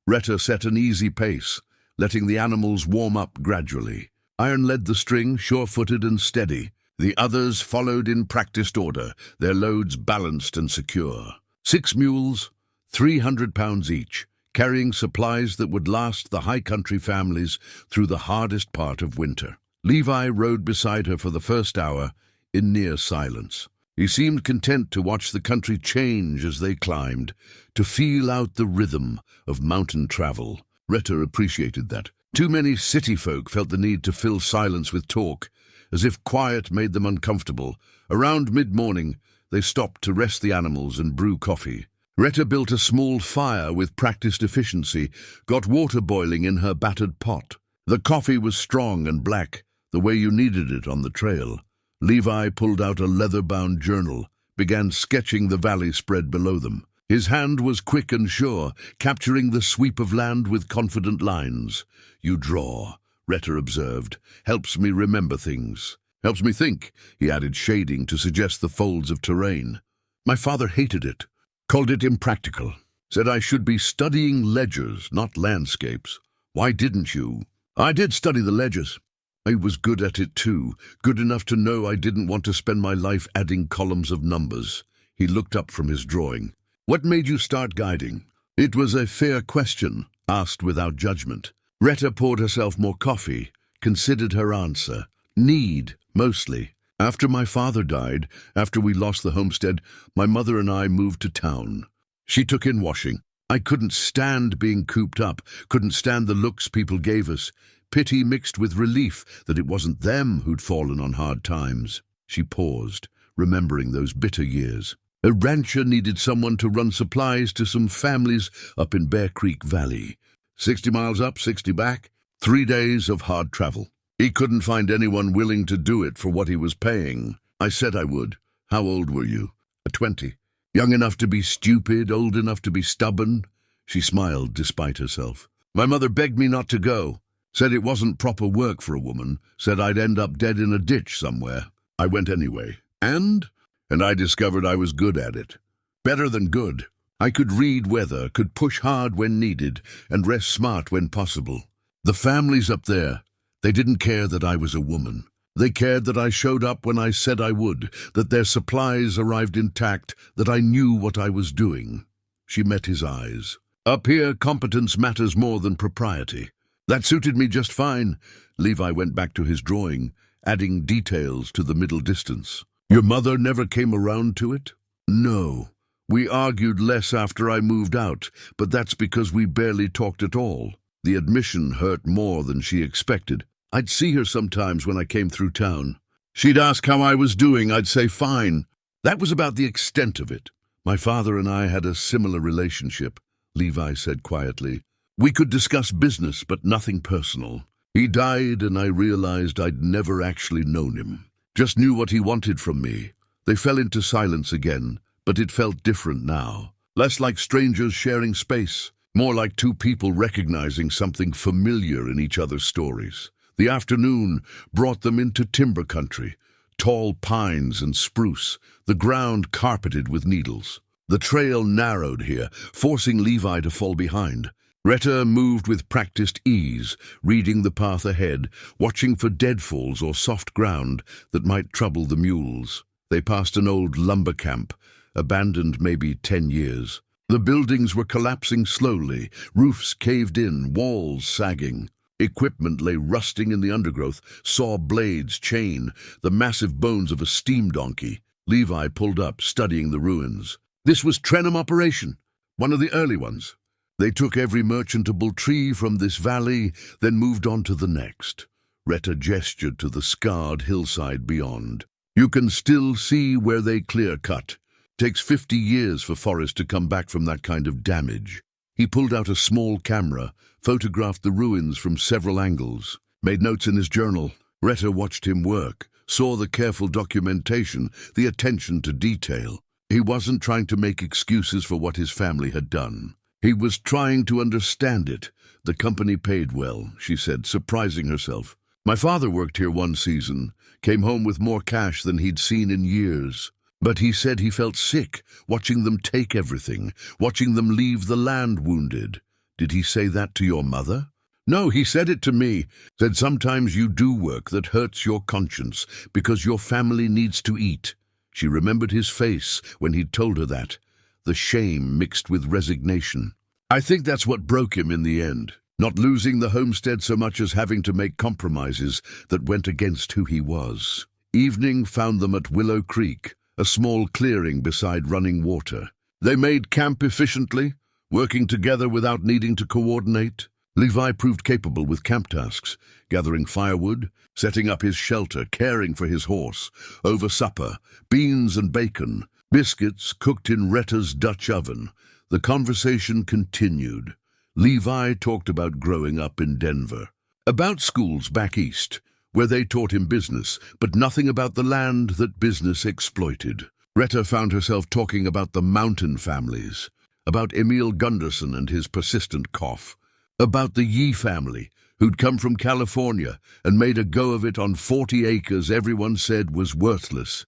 Rhetta set an easy pace, letting the animals warm up gradually. Iron led the string, sure-footed and steady. The others followed in practiced order, their loads balanced and secure. 6 mules, 300 pounds each, carrying supplies that would last the high-country families through the hardest part of winter. Levi rode beside her for the first hour in near silence. He seemed content to watch the country change as they climbed, to feel out the rhythm of mountain travel. Rhetta appreciated that. Too many city folk felt the need to fill silence with talk, as if quiet made them uncomfortable. Around mid-morning, they stopped to rest the animals and brew coffee. Rhetta built a small fire with practiced efficiency, got water boiling in her battered pot. The coffee was strong and black, the way you needed it on the trail. Levi pulled out a leather-bound journal, began sketching the valley spread below them. His hand was quick and sure, capturing the sweep of land with confident lines. "You draw," Rhetta observed. "Helps me remember things. Helps me think," he added, shading to suggest the folds of terrain. "My father hated it, called it impractical. Said I should be studying ledgers, not landscapes. Why didn't you?" "I did study the ledgers. I was good at it too, good enough to know I didn't want to spend my life adding columns of numbers." He looked up from his drawing. "What made you start guiding?" It was a fair question, asked without judgment. Rhetta poured herself more coffee, considered her answer. "Need, mostly. After my father died, after we lost the homestead, my mother and I moved to town. She took in washing. I couldn't stand being cooped up, couldn't stand the looks people gave us. Pity mixed with relief that it wasn't them who'd fallen on hard times." She paused, remembering those bitter years. A rancher needed someone to run supplies to some families up in Bear Creek Valley. 60 miles up, 60 back, 3 days of hard travel. He couldn't find anyone willing to do it for what he was paying. I said I would. "How old were you?" 20. "Young enough to be stupid, old enough to be stubborn?" She smiled despite herself. "My mother begged me not to go. Said it wasn't proper work for a woman, said I'd end up dead in a ditch somewhere. I went anyway. And I discovered I was good at it. Better than good. I could read weather, could push hard when needed, and rest smart when possible. The families up there, they didn't care that I was a woman. They cared that I showed up when I said I would, that their supplies arrived intact, that I knew what I was doing." She met his eyes. "Up here, competence matters more than propriety." "That suited me just fine." Levi went back to his drawing, adding details to the middle distance. "Your mother never came around to it?" "No. We argued less after I moved out, but that's because we barely talked at all." The admission hurt more than she expected. "I'd see her sometimes when I came through town. She'd ask how I was doing, I'd say fine. That was about the extent of it. My father and I had a similar relationship," Levi said quietly. "We could discuss business, but nothing personal. He died and I realized I'd never actually known him. Just knew what he wanted from me." They fell into silence again, but it felt different now. Less like strangers sharing space, more like two people recognizing something familiar in each other's stories. The afternoon brought them into timber country, tall pines and spruce, the ground carpeted with needles. The trail narrowed here, forcing Levi to fall behind. Rhetta moved with practiced ease, reading the path ahead, watching for deadfalls or soft ground that might trouble the mules. They passed an old lumber camp, abandoned maybe 10 years. The buildings were collapsing slowly, roofs caved in, walls sagging. Equipment lay rusting in the undergrowth, saw blades, chain, the massive bones of a steam donkey. Levi pulled up, studying the ruins. This was Trenham operation, one of the early ones. They took every merchantable tree from this valley, then moved on to the next. Rhetta gestured to the scarred hillside beyond. You can still see where they clear-cut. Takes 50 years for forests to come back from that kind of damage. He pulled out a small camera, photographed the ruins from several angles, made notes in his journal. Rhetta watched him work, saw the careful documentation, the attention to detail. He wasn't trying to make excuses for what his family had done. He was trying to understand it. The company paid well, she said, surprising herself. My father worked here one season, came home with more cash than he'd seen in years. But he said he felt sick, watching them take everything, watching them leave the land wounded. Did he say that to your mother? No, he said it to me. Said sometimes you do work that hurts your conscience because your family needs to eat. She remembered his face when he'd told her that, the shame mixed with resignation. I think that's what broke him in the end, not losing the homestead so much as having to make compromises that went against who he was. Evening found them at Willow Creek, a small clearing beside running water. They made camp efficiently, working together without needing to coordinate. Levi proved capable with camp tasks, gathering firewood, setting up his shelter, caring for his horse. Over supper, beans and bacon, biscuits cooked in Rhetta's Dutch oven. The conversation continued. Levi talked about growing up in Denver, about schools back east, where they taught him business, but nothing about the land that business exploited. Rhetta found herself talking about the mountain families, about Emil Gunderson and his persistent cough, about the Yee family, who'd come from California and made a go of it on 40 acres everyone said was worthless.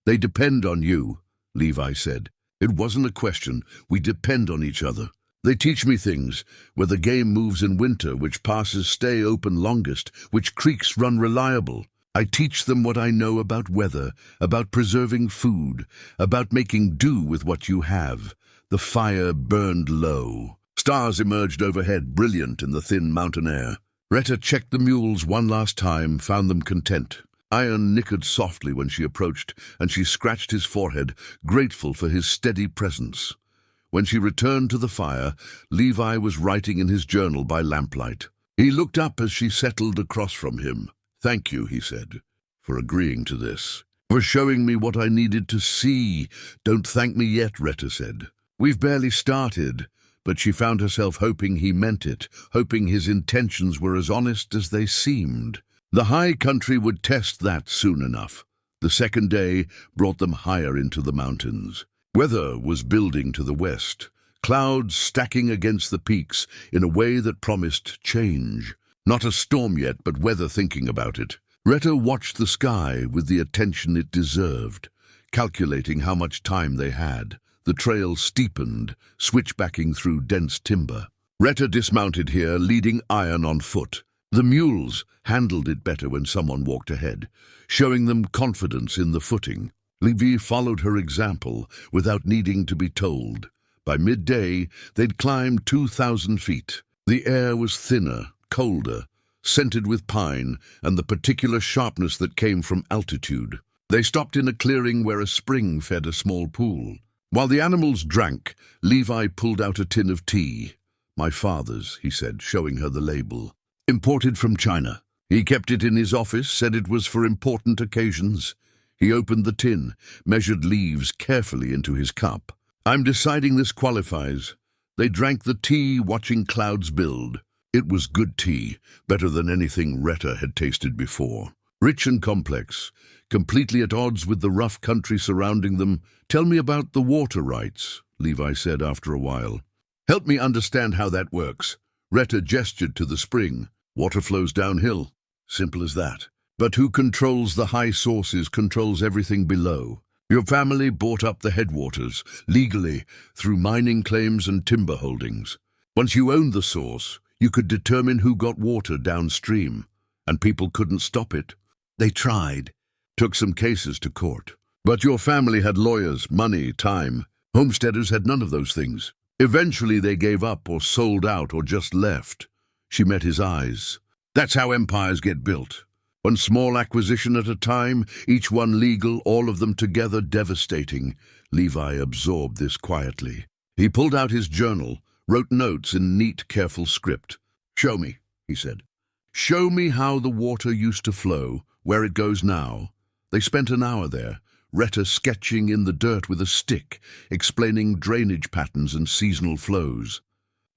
They depend on you, Levi said. It wasn't a question. We depend on each other. They teach me things, where the game moves in winter, which passes stay open longest, which creeks run reliable. I teach them what I know about weather, about preserving food, about making do with what you have. The fire burned low. Stars emerged overhead, brilliant in the thin mountain air. Rhetta checked the mules one last time, found them content. Iron nickered softly when she approached, and she scratched his forehead, grateful for his steady presence. When she returned to the fire, Levi was writing in his journal by lamplight. He looked up as she settled across from him. Thank you, he said, for agreeing to this, for showing me what I needed to see. Don't thank me yet, Rhetta said. We've barely started, but she found herself hoping he meant it, hoping his intentions were as honest as they seemed. The high country would test that soon enough. The second day brought them higher into the mountains. Weather was building to the west, clouds stacking against the peaks in a way that promised change. Not a storm yet, but weather thinking about it. Rhetta watched the sky with the attention it deserved, calculating how much time they had. The trail steepened, switchbacking through dense timber. Rhetta dismounted here, leading Iron on foot. The mules handled it better when someone walked ahead, showing them confidence in the footing. Levi followed her example without needing to be told. By midday, they'd climbed 2,000 feet. The air was thinner, colder, scented with pine and the particular sharpness that came from altitude. They stopped in a clearing where a spring fed a small pool. While the animals drank, Levi pulled out a tin of tea. My father's, he said, showing her the label. Imported from China. He kept it in his office, said it was for important occasions. He opened the tin, measured leaves carefully into his cup. I'm deciding this qualifies. They drank the tea, watching clouds build. It was good tea, better than anything Rhetta had tasted before. Rich and complex, completely at odds with the rough country surrounding them. Tell me about the water rights, Levi said after a while. Help me understand how that works. Rhetta gestured to the spring. Water flows downhill. Simple as that. But who controls the high sources controls everything below. Your family bought up the headwaters, legally, through mining claims and timber holdings. Once you owned the source, you could determine who got water downstream, and people couldn't stop it. They tried, took some cases to court. But your family had lawyers, money, time. Homesteaders had none of those things. Eventually they gave up or sold out or just left. She met his eyes. That's how empires get built. One small acquisition at a time, each one legal, all of them together devastating. Levi absorbed this quietly. He pulled out his journal, wrote notes in neat, careful script. "Show me," he said. "Show me how the water used to flow, where it goes now." They spent an hour there, Rhetta sketching in the dirt with a stick, explaining drainage patterns and seasonal flows.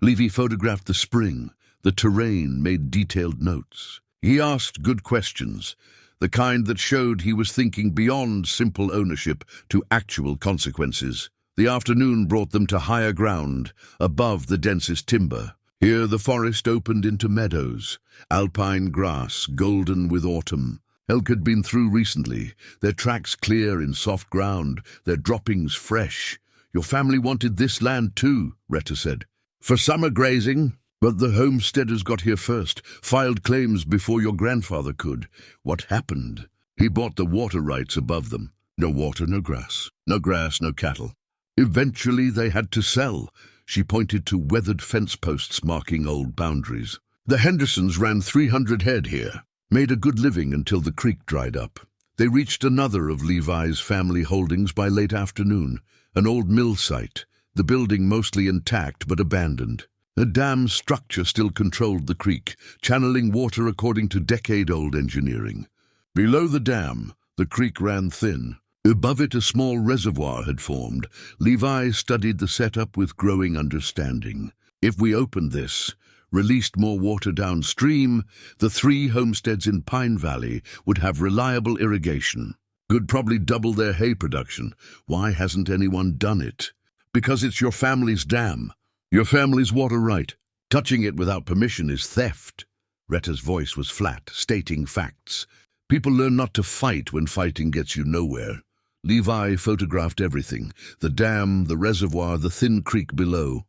Levi photographed the spring, the terrain, made detailed notes. He asked good questions, the kind that showed he was thinking beyond simple ownership to actual consequences. The afternoon brought them to higher ground, above the densest timber. Here the forest opened into meadows, alpine grass, golden with autumn. Elk had been through recently, their tracks clear in soft ground, their droppings fresh. "Your family wanted this land too," Rhetta said. "For summer grazing, but the homesteaders got here first, filed claims before your grandfather could. What happened? He bought the water rights above them. No water, no grass. No grass, no cattle. Eventually they had to sell." She pointed to weathered fence posts marking old boundaries. "The Hendersons ran 300 head here. Made a good living until the creek dried up. They reached another of Levi's family holdings by late afternoon, an old mill site, the building mostly intact but abandoned. A dam structure still controlled the creek, channeling water according to decade-old engineering. Below the dam, the creek ran thin. Above it, a small reservoir had formed. Levi studied the setup with growing understanding. If we opened this, released more water downstream, the 3 homesteads in Pine Valley would have reliable irrigation. Could probably double their hay production. Why hasn't anyone done it? Because it's your family's dam. Your family's water right. Touching it without permission is theft. Rhetta's voice was flat, stating facts. People learn not to fight when fighting gets you nowhere. Levi photographed everything. The dam, the reservoir, the thin creek below.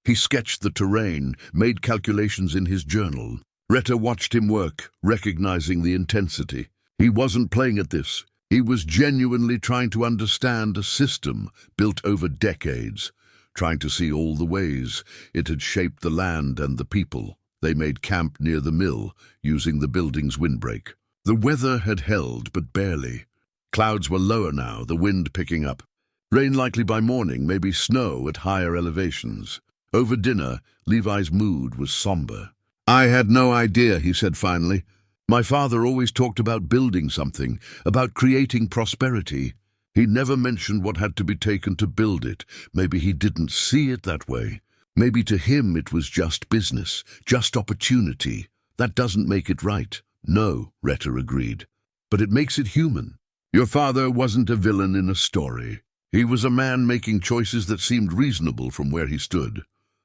He sketched the terrain, made calculations in his journal. Rhetta watched him work, recognizing the intensity. He wasn't playing at this. He was genuinely trying to understand a system built over decades, trying to see all the ways it had shaped the land and the people. They made camp near the mill, using the building's windbreak. The weather had held, but barely. Clouds were lower now, the wind picking up. Rain likely by morning, maybe snow at higher elevations. Over dinner, Levi's mood was somber. "I had no idea," he said finally. "My father always talked about building something, about creating prosperity. He never mentioned what had to be taken to build it. Maybe he didn't see it that way. Maybe to him it was just business, just opportunity. That doesn't make it right." "No," Rhetta agreed. "But it makes it human. Your father wasn't a villain in a story. He was a man making choices that seemed reasonable from where he stood.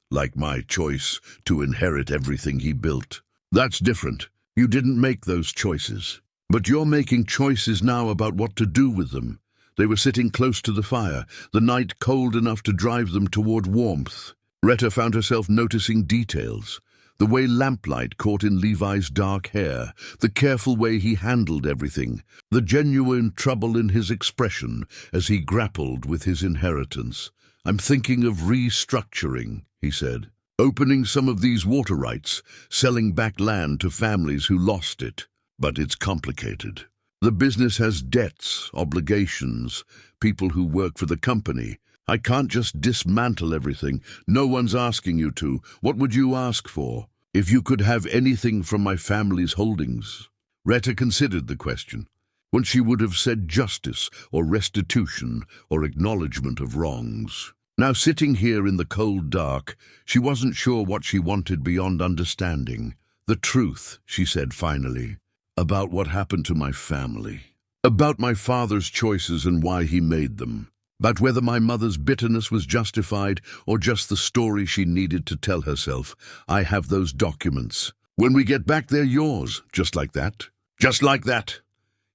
Like my choice to inherit everything he built. That's different. You didn't make those choices. But you're making choices now about what to do with them." They were sitting close to the fire, the night cold enough to drive them toward warmth. Rhetta found herself noticing details. The way lamplight caught in Levi's dark hair, the careful way he handled everything, the genuine trouble in his expression as he grappled with his inheritance. "I'm thinking of restructuring," he said. "Opening some of these water rights, selling back land to families who lost it. But it's complicated. The business has debts, obligations, people who work for the company. I can't just dismantle everything. No one's asking you to. What would you ask for? If you could have anything from my family's holdings?" Rhetta considered the question. Once she would have said justice or restitution or acknowledgement of wrongs. Now sitting here in the cold dark, she wasn't sure what she wanted beyond understanding. "The truth," she said finally, "about what happened to my family. About my father's choices and why he made them. About whether my mother's bitterness was justified or just the story she needed to tell herself. I have those documents. When we get back, they're yours, just like that. Just like that."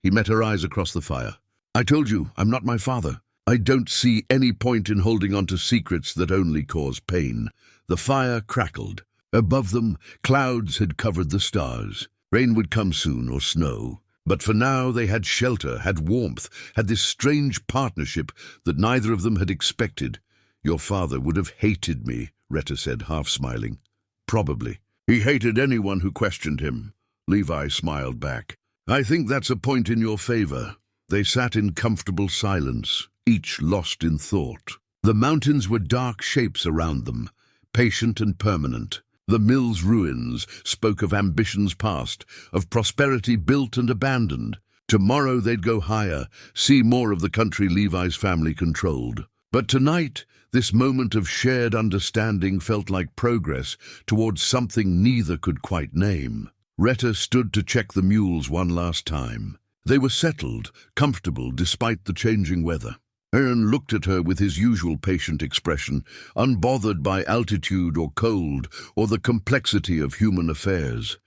He met her eyes across the fire. "I told you, I'm not my father. I don't see any point in holding on to secrets that only cause pain." The fire crackled. Above them, clouds had covered the stars. Rain would come soon, or snow. But for now they had shelter, had warmth, had this strange partnership that neither of them had expected. Your father would have hated me, Rhetta said, half smiling. Probably. He hated anyone who questioned him. Levi smiled back. I think that's a point in your favor. They sat in comfortable silence, each lost in thought. The mountains were dark shapes around them, patient and permanent. The mill's ruins spoke of ambitions past, of prosperity built and abandoned. Tomorrow they'd go higher, see more of the country Levi's family controlled. But tonight, this moment of shared understanding felt like progress towards something neither could quite name. Rhetta stood to check the mules one last time. They were settled, comfortable despite the changing weather. Aaron looked at her with his usual patient expression, unbothered by altitude or cold or the complexity of human affairs.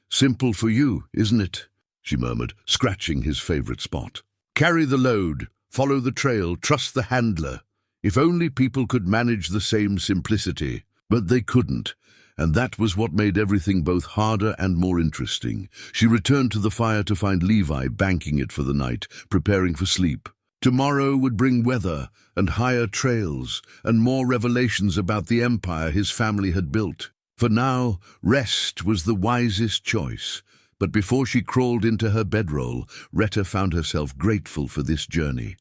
Simple for you, isn't it? She murmured, scratching his favorite spot. Carry the load, follow the trail, trust the handler. If only people could manage the same simplicity. But they couldn't, and that was what made everything both harder and more interesting. She returned to the fire to find Levi banking it for the night, preparing for sleep. Tomorrow would bring weather and higher trails and more revelations about the empire his family had built. For now, rest was the wisest choice. But before she crawled into her bedroll, Rhetta found herself grateful for this journey,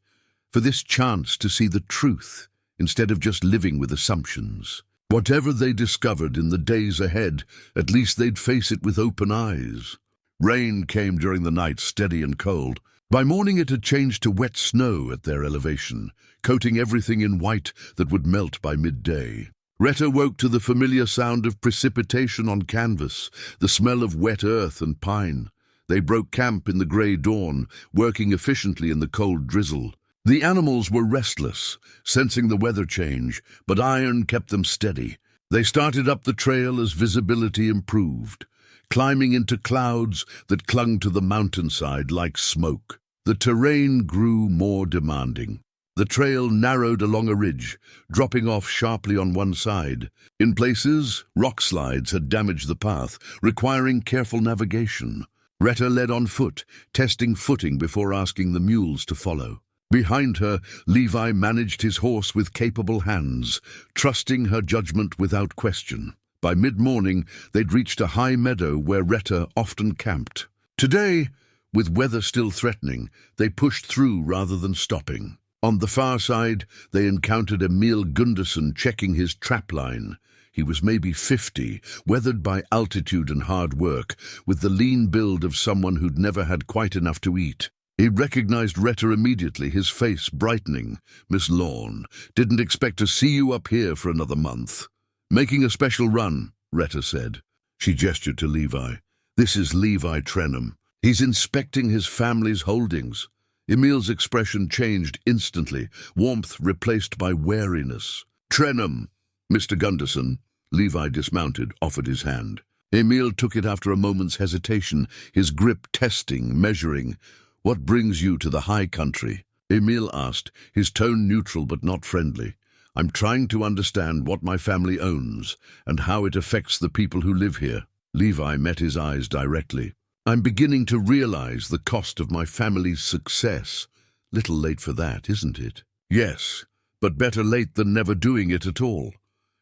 for this chance to see the truth instead of just living with assumptions. Whatever they discovered in the days ahead, at least they'd face it with open eyes. Rain came during the night, steady and cold. By morning it had changed to wet snow at their elevation, coating everything in white that would melt by midday. Rhetta woke to the familiar sound of precipitation on canvas, the smell of wet earth and pine. They broke camp in the grey dawn, working efficiently in the cold drizzle. The animals were restless, sensing the weather change, but iron kept them steady. They started up the trail as visibility improved, climbing into clouds that clung to the mountainside like smoke. The terrain grew more demanding. The trail narrowed along a ridge, dropping off sharply on one side. In places, rock slides had damaged the path, requiring careful navigation. Rhetta led on foot, testing footing before asking the mules to follow. Behind her, Levi managed his horse with capable hands, trusting her judgment without question. By mid-morning, they'd reached a high meadow where Rhetta often camped. Today, with weather still threatening, they pushed through rather than stopping. On the far side, they encountered Emil Gunderson checking his trapline. He was maybe 50, weathered by altitude and hard work, with the lean build of someone who'd never had quite enough to eat. He recognized Rhetta immediately, his face brightening. Miss Lorne, didn't expect to see you up here for another month. Making a special run, Rhetta said. She gestured to Levi. This is Levi Trenham. He's inspecting his family's holdings. Emil's expression changed instantly, warmth replaced by wariness. Trenham, Mr. Gunderson. Levi dismounted, offered his hand. Emil took it after a moment's hesitation, his grip testing, measuring. What brings you to the high country? Emil asked, his tone neutral but not friendly. I'm trying to understand what my family owns and how it affects the people who live here. Levi met his eyes directly. I'm beginning to realize the cost of my family's success. Little late for that, isn't it? Yes, but better late than never doing it at all.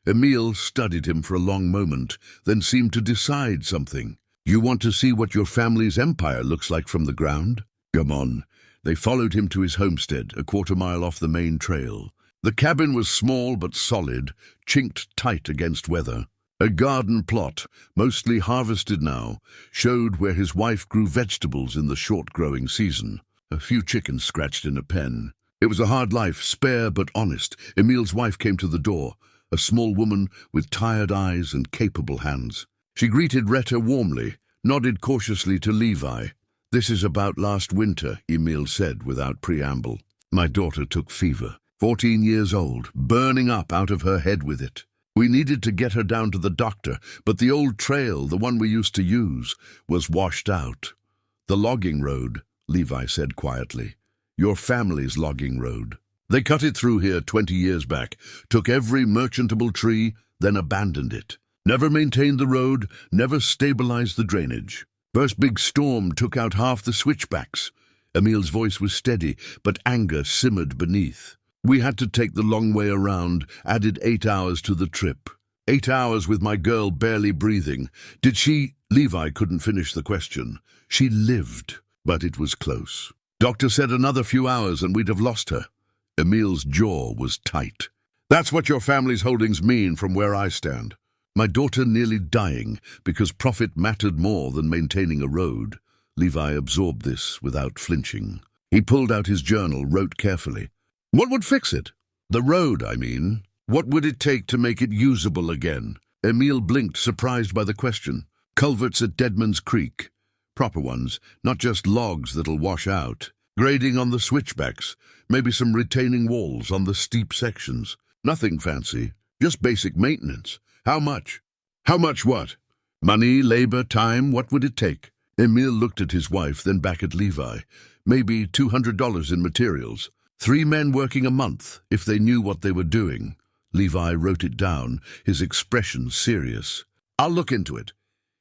Emil studied him for a long moment, then seemed to decide something. You want to see what your family's empire looks like from the ground? Come on. They followed him to his homestead, a quarter-mile off the main trail. The cabin was small but solid, chinked tight against weather. A garden plot, mostly harvested now, showed where his wife grew vegetables in the short-growing season. A few chickens scratched in a pen. It was a hard life, spare but honest. Emil's wife came to the door, a small woman with tired eyes and capable hands. She greeted Rhetta warmly, nodded cautiously to Levi. This is about last winter, Emil said without preamble. My daughter took fever, 14 years old, burning up out of her head with it. We needed to get her down to the doctor, but the old trail, the one we used to use, was washed out. The logging road, Levi said quietly. Your family's logging road. They cut it through here 20 years back, took every merchantable tree, then abandoned it. Never maintained the road, never stabilized the drainage. First big storm took out half the switchbacks. Emil's voice was steady, but anger simmered beneath. We had to take the long way around, added 8 hours to the trip. 8 hours with my girl barely breathing. Did she? Levi couldn't finish the question. She lived, but it was close. Doctor said another few hours and we'd have lost her. Emil's jaw was tight. That's what your family's holdings mean from where I stand. My daughter nearly dying because profit mattered more than maintaining a road. Levi absorbed this without flinching. He pulled out his journal, wrote carefully. What would fix it? The road, I mean. What would it take to make it usable again? Emil blinked, surprised by the question. Culverts at Deadman's Creek. Proper ones, not just logs that'll wash out. Grading on the switchbacks. Maybe some retaining walls on the steep sections. Nothing fancy, just basic maintenance. How much? How much what? Money, labor, time, what would it take? Emil looked at his wife, then back at Levi. Maybe $200 in materials. 3 men working a month, if they knew what they were doing. Levi wrote it down, his expression serious. I'll look into it.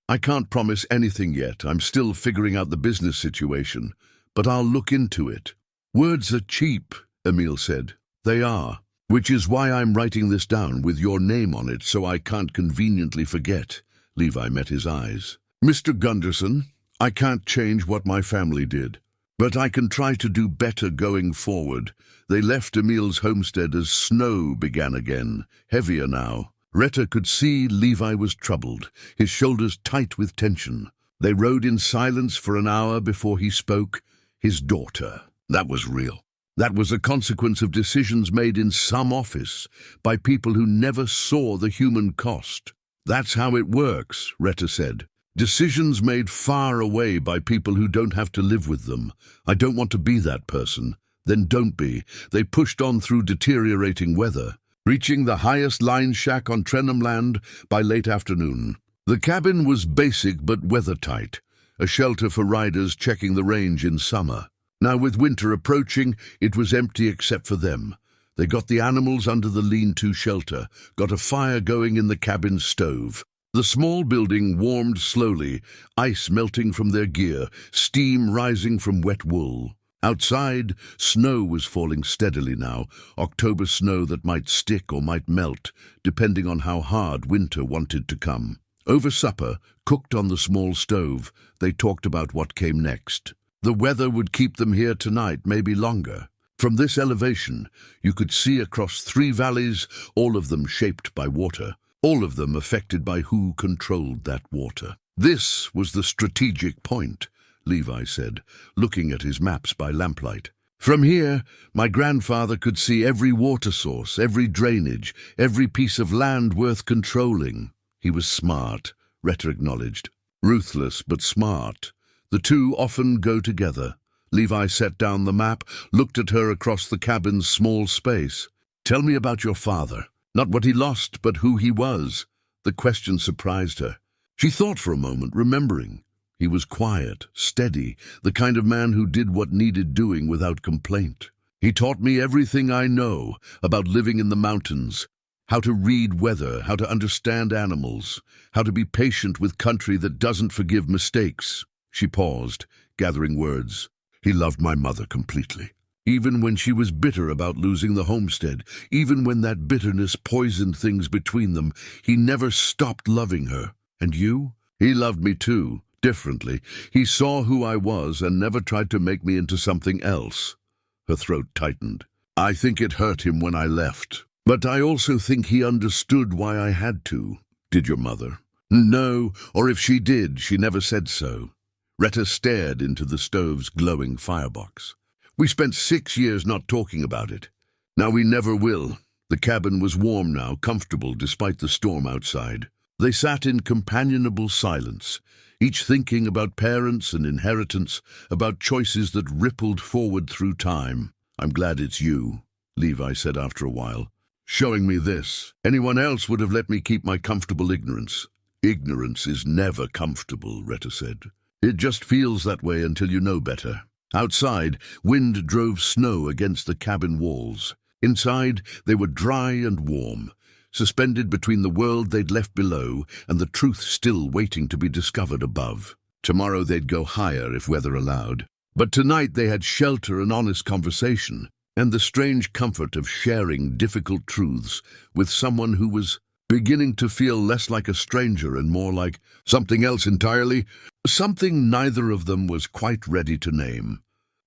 I can't promise anything yet. I'm still figuring out the business situation. But I'll look into it. Words are cheap, Emil said. They are. Which is why I'm writing this down with your name on it so I can't conveniently forget. Levi met his eyes. Mr. Gunderson, I can't change what my family did. But I can try to do better going forward. They left Emil's homestead as snow began again, heavier now. Rhetta could see Levi was troubled, his shoulders tight with tension. They rode in silence for an hour before he spoke. His daughter. That was real. That was a consequence of decisions made in some office by people who never saw the human cost. That's how it works, Rhetta said. Decisions made far away by people who don't have to live with them. I don't want to be that person. Then don't be. They pushed on through deteriorating weather, reaching the highest line shack on Trenham land by late afternoon. The cabin was basic but weather-tight, a shelter for riders checking the range in summer. Now with winter approaching, it was empty except for them. They got the animals under the lean-to shelter, got a fire going in the cabin stove. The small building warmed slowly, ice melting from their gear, steam rising from wet wool. Outside, snow was falling steadily now, October snow that might stick or might melt, depending on how hard winter wanted to come. Over supper, cooked on the small stove, they talked about what came next. The weather would keep them here tonight, maybe longer. From this elevation, you could see across 3 valleys, all of them shaped by water, all of them affected by who controlled that water. This was the strategic point, Levi said, looking at his maps by lamplight. From here, my grandfather could see every water source, every drainage, every piece of land worth controlling. He was smart, Rhetta acknowledged. Ruthless, but smart. The two often go together. Levi set down the map, looked at her across the cabin's small space. Tell me about your father. Not what he lost, but who he was. The question surprised her. She thought for a moment, remembering. He was quiet, steady, the kind of man who did what needed doing without complaint. He taught me everything I know about living in the mountains, how to read weather, how to understand animals, how to be patient with country that doesn't forgive mistakes. She paused, gathering words. He loved my mother completely. Even when she was bitter about losing the homestead, even when that bitterness poisoned things between them, he never stopped loving her. And you? He loved me too, differently. He saw who I was and never tried to make me into something else. Her throat tightened. I think it hurt him when I left. But I also think he understood why I had to. Did your mother? No, or if she did, she never said so. Rhetta stared into the stove's glowing firebox. We spent 6 years not talking about it. Now we never will. The cabin was warm now, comfortable despite the storm outside. They sat in companionable silence, each thinking about parents and inheritance, about choices that rippled forward through time. I'm glad it's you, Levi said after a while. Showing me this. Anyone else would have let me keep my comfortable ignorance. Ignorance is never comfortable, Rhetta said. It just feels that way until you know better. Outside, wind drove snow against the cabin walls. Inside, they were dry and warm, suspended between the world they'd left below and the truth still waiting to be discovered above. Tomorrow they'd go higher if weather allowed. But tonight they had shelter and honest conversation. and the strange comfort of sharing difficult truths with someone who was beginning to feel less like a stranger and more like something else entirely, something neither of them was quite ready to name.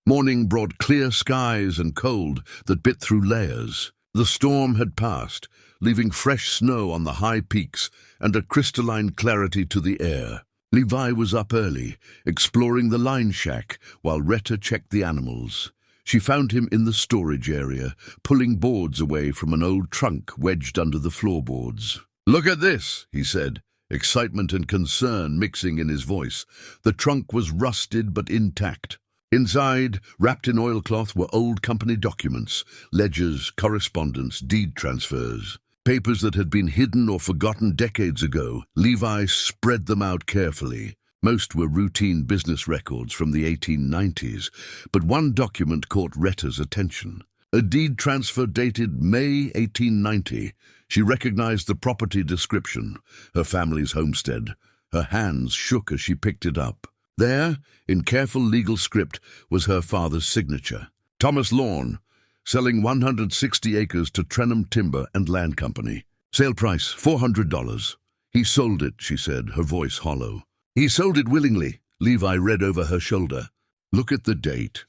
Morning brought clear skies and cold that bit through layers. The storm had passed, leaving fresh snow on the high peaks and a crystalline clarity to the air. Levi was up early, exploring the line shack, while Rhetta checked the animals. She found him in the storage area, pulling boards away from an old trunk wedged under the floorboards. "Look at this," he said, excitement and concern mixing in his voice. The trunk was rusted but intact. Inside, wrapped in oilcloth, were old company documents, ledgers, correspondence, deed transfers. Papers that had been hidden or forgotten decades ago. Levi spread them out carefully. Most were routine business records from the 1890s, but one document caught Rhetta's attention. A deed transfer dated May 1890. She recognized the property description, her family's homestead. Her hands shook as she picked it up. There, in careful legal script, was her father's signature. Thomas Lorne, selling 160 acres to Trenham Timber and Land Company. Sale price, $400. He sold it, she said, her voice hollow. He sold it willingly, Levi read over her shoulder. Look at the date.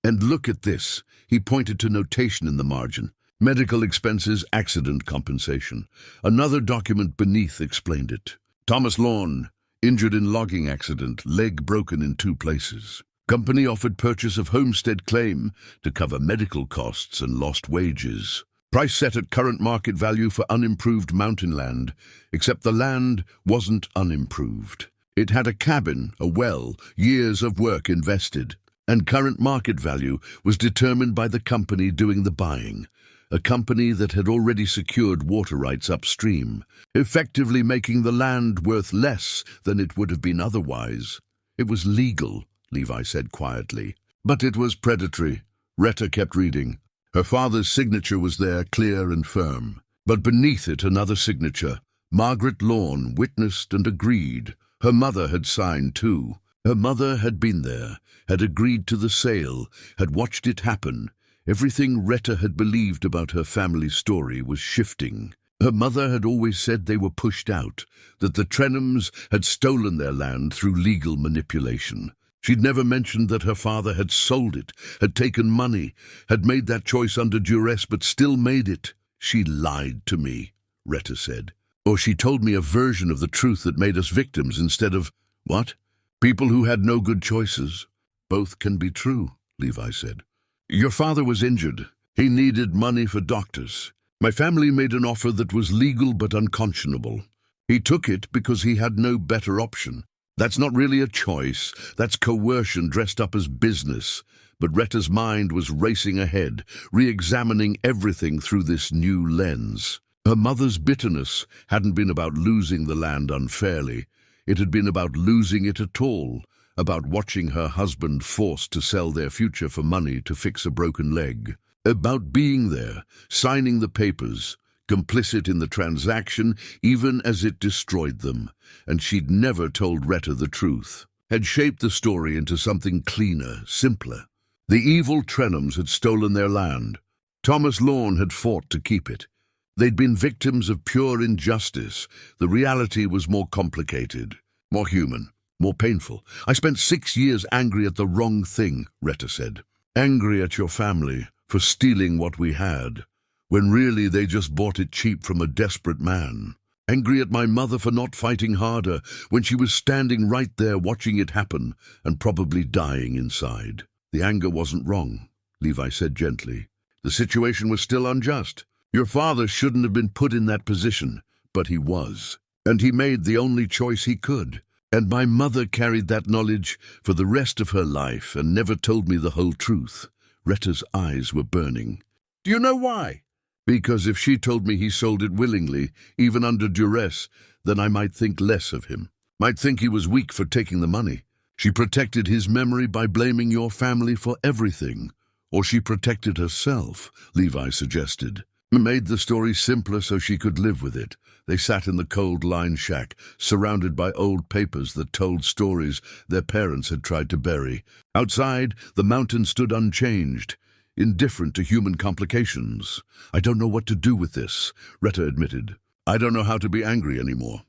And look at this. He pointed to notation in the margin. Medical expenses, accident compensation. Another document beneath explained it. Thomas Lorne, injured in logging accident, leg broken in 2 places. Company offered purchase of homestead claim to cover medical costs and lost wages. Price set at current market value for unimproved mountain land, except the land wasn't unimproved. It had a cabin, a well, years of work invested, and current market value was determined by the company doing the buying, a company that had already secured water rights upstream, effectively making the land worth less than it would have been otherwise. It was legal, Levi said quietly, but it was predatory. Rhetta kept reading. Her father's signature was there, clear and firm, but beneath it another signature. Margaret Lorne witnessed and agreed. Her mother had signed too. Her mother had been there, had agreed to the sale, had watched it happen. Everything Rhetta had believed about her family's story was shifting. Her mother had always said they were pushed out, that the Trenhams had stolen their land through legal manipulation. She'd never mentioned that her father had sold it, had taken money, had made that choice under duress but still made it. She lied to me, Rhetta said. Or she told me a version of the truth that made us victims instead of, what? People who had no good choices. Both can be true, Levi said. Your father was injured. He needed money for doctors. My family made an offer that was legal but unconscionable. He took it because he had no better option. That's not really a choice. That's coercion dressed up as business. But Rhetta's mind was racing ahead, re-examining everything through this new lens. Her mother's bitterness hadn't been about losing the land unfairly. It had been about losing it at all, about watching her husband forced to sell their future for money to fix a broken leg, about being there, signing the papers, complicit in the transaction even as it destroyed them. And she'd never told Rhetta the truth, had shaped the story into something cleaner, simpler. The evil Trenhams had stolen their land. Thomas Lorne had fought to keep it. They'd been victims of pure injustice. The reality was more complicated, more human, more painful. I spent 6 years angry at the wrong thing, Rhetta said. Angry at your family for stealing what we had, when really they just bought it cheap from a desperate man. Angry at my mother for not fighting harder when she was standing right there watching it happen and probably dying inside. The anger wasn't wrong, Levi said gently. The situation was still unjust. Your father shouldn't have been put in that position, but he was. And he made the only choice he could. And my mother carried that knowledge for the rest of her life and never told me the whole truth. Rhetta's eyes were burning. Do you know why? Because if she told me he sold it willingly, even under duress, then I might think less of him. Might think he was weak for taking the money. She protected his memory by blaming your family for everything. Or she protected herself, Levi suggested. Made the story simpler so she could live with it. They sat in the cold line shack, surrounded by old papers that told stories their parents had tried to bury. Outside, the mountain stood unchanged, indifferent to human complications. I don't know what to do with this, Rhetta admitted. I don't know how to be angry anymore.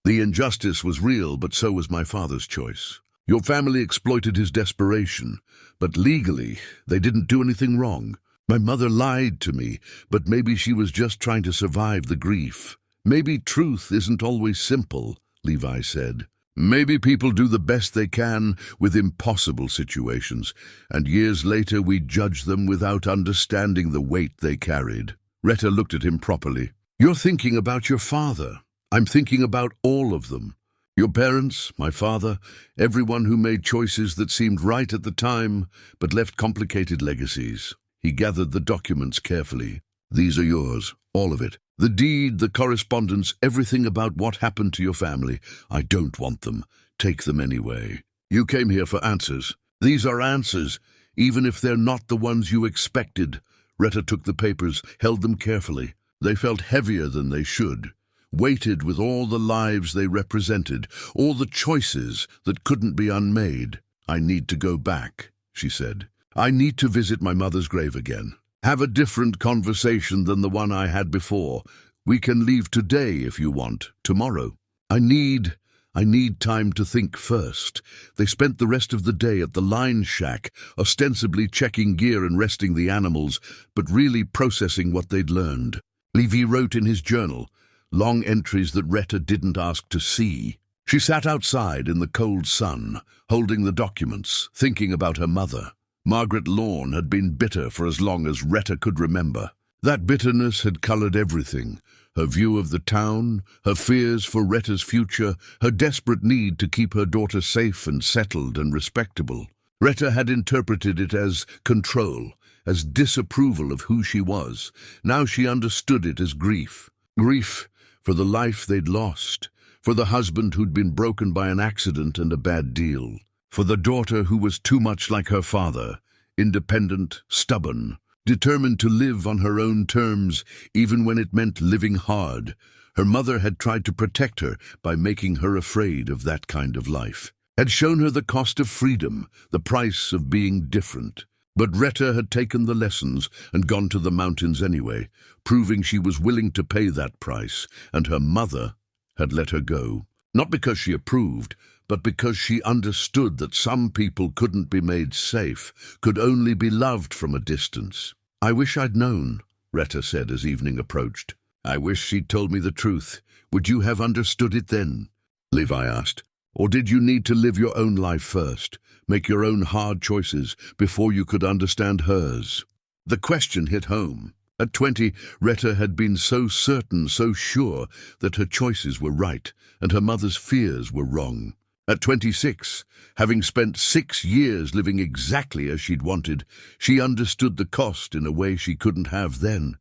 The injustice was real, but so was my father's choice. Your family exploited his desperation, but legally, they didn't do anything wrong. My mother lied to me, but maybe she was just trying to survive the grief. Maybe truth isn't always simple, Levi said. Maybe people do the best they can with impossible situations, and years later we judge them without understanding the weight they carried. Rhetta looked at him properly. You're thinking about your father. I'm thinking about all of them. Your parents, my father, everyone who made choices that seemed right at the time, but left complicated legacies. He gathered the documents carefully. These are yours, all of it. The deed, the correspondence, everything about what happened to your family. I don't want them. Take them anyway. You came here for answers. These are answers, even if they're not the ones you expected. Rhetta took the papers, held them carefully. They felt heavier than they should, weighted with all the lives they represented, all the choices that couldn't be unmade. I need to go back, she said. I need to visit my mother's grave again. Have a different conversation than the one I had before. We can leave today if you want, tomorrow. I need time to think first. They spent the rest of the day at the line shack, ostensibly checking gear and resting the animals, but really processing what they'd learned. Levi wrote in his journal, long entries that Rhetta didn't ask to see. She sat outside in the cold sun, holding the documents, thinking about her mother. Margaret Lorne had been bitter for as long as Rhetta could remember. That bitterness had colored everything. Her view of the town, her fears for Rhetta's future, her desperate need to keep her daughter safe and settled and respectable. Rhetta had interpreted it as control, as disapproval of who she was. Now she understood it as grief. Grief for the life they'd lost, for the husband who'd been broken by an accident and a bad deal, for the daughter who was too much like her father, independent, stubborn, determined to live on her own terms, even when it meant living hard. Her mother had tried to protect her by making her afraid of that kind of life, had shown her the cost of freedom, the price of being different. But Rhetta had taken the lessons and gone to the mountains anyway, proving she was willing to pay that price, and her mother had let her go. Not because she approved, but because she understood that some people couldn't be made safe, could only be loved from a distance. I wish I'd known, Rhetta said as evening approached. I wish she'd told me the truth. Would you have understood it then? Levi asked. Or did you need to live your own life first, make your own hard choices before you could understand hers? The question hit home. At 20, Rhetta had been so certain, so sure that her choices were right and her mother's fears were wrong. At 26, having spent 6 years living exactly as she'd wanted, she understood the cost in a way she couldn't have then.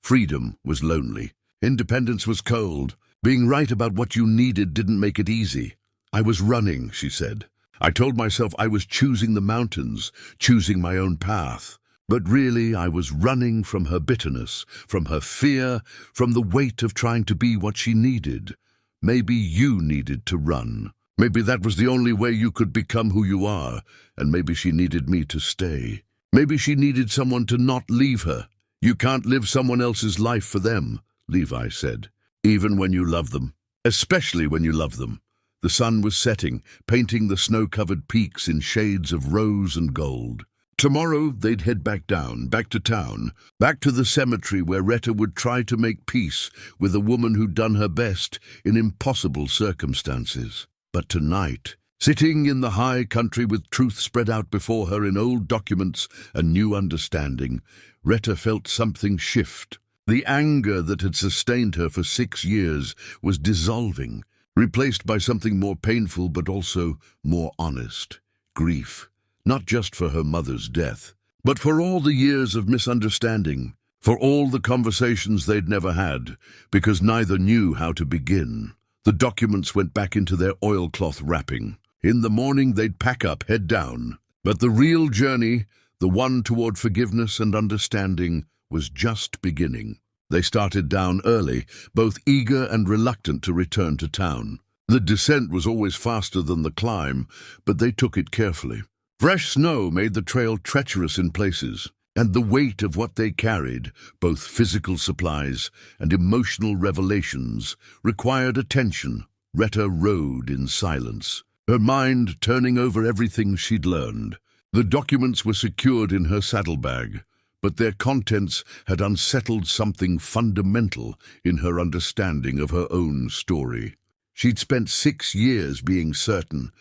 Freedom was lonely. Independence was cold. Being right about what you needed didn't make it easy. I was running, she said. I told myself I was choosing the mountains, choosing my own path. But really, I was running from her bitterness, from her fear, from the weight of trying to be what she needed. Maybe you needed to run. Maybe that was the only way you could become who you are, and maybe she needed me to stay. Maybe she needed someone to not leave her. You can't live someone else's life for them, Levi said, even when you love them, especially when you love them. The sun was setting, painting the snow-covered peaks in shades of rose and gold. Tomorrow they'd head back down, back to town, back to the cemetery where Rhetta would try to make peace with a woman who'd done her best in impossible circumstances. But tonight, sitting in the high country with truth spread out before her in old documents and new understanding, Rhetta felt something shift. The anger that had sustained her for 6 years was dissolving, replaced by something more painful but also more honest. Grief, not just for her mother's death, but for all the years of misunderstanding, for all the conversations they'd never had, because neither knew how to begin. The documents went back into their oilcloth wrapping. In the morning they'd pack up, head down. But the real journey, the one toward forgiveness and understanding, was just beginning. They started down early, both eager and reluctant to return to town. The descent was always faster than the climb, but they took it carefully. Fresh snow made the trail treacherous in places. And the weight of what they carried, both physical supplies and emotional revelations, required attention. Rhetta rode in silence, her mind turning over everything she'd learned. The documents were secured in her saddlebag, but their contents had unsettled something fundamental in her understanding of her own story. She'd spent 6 years being certain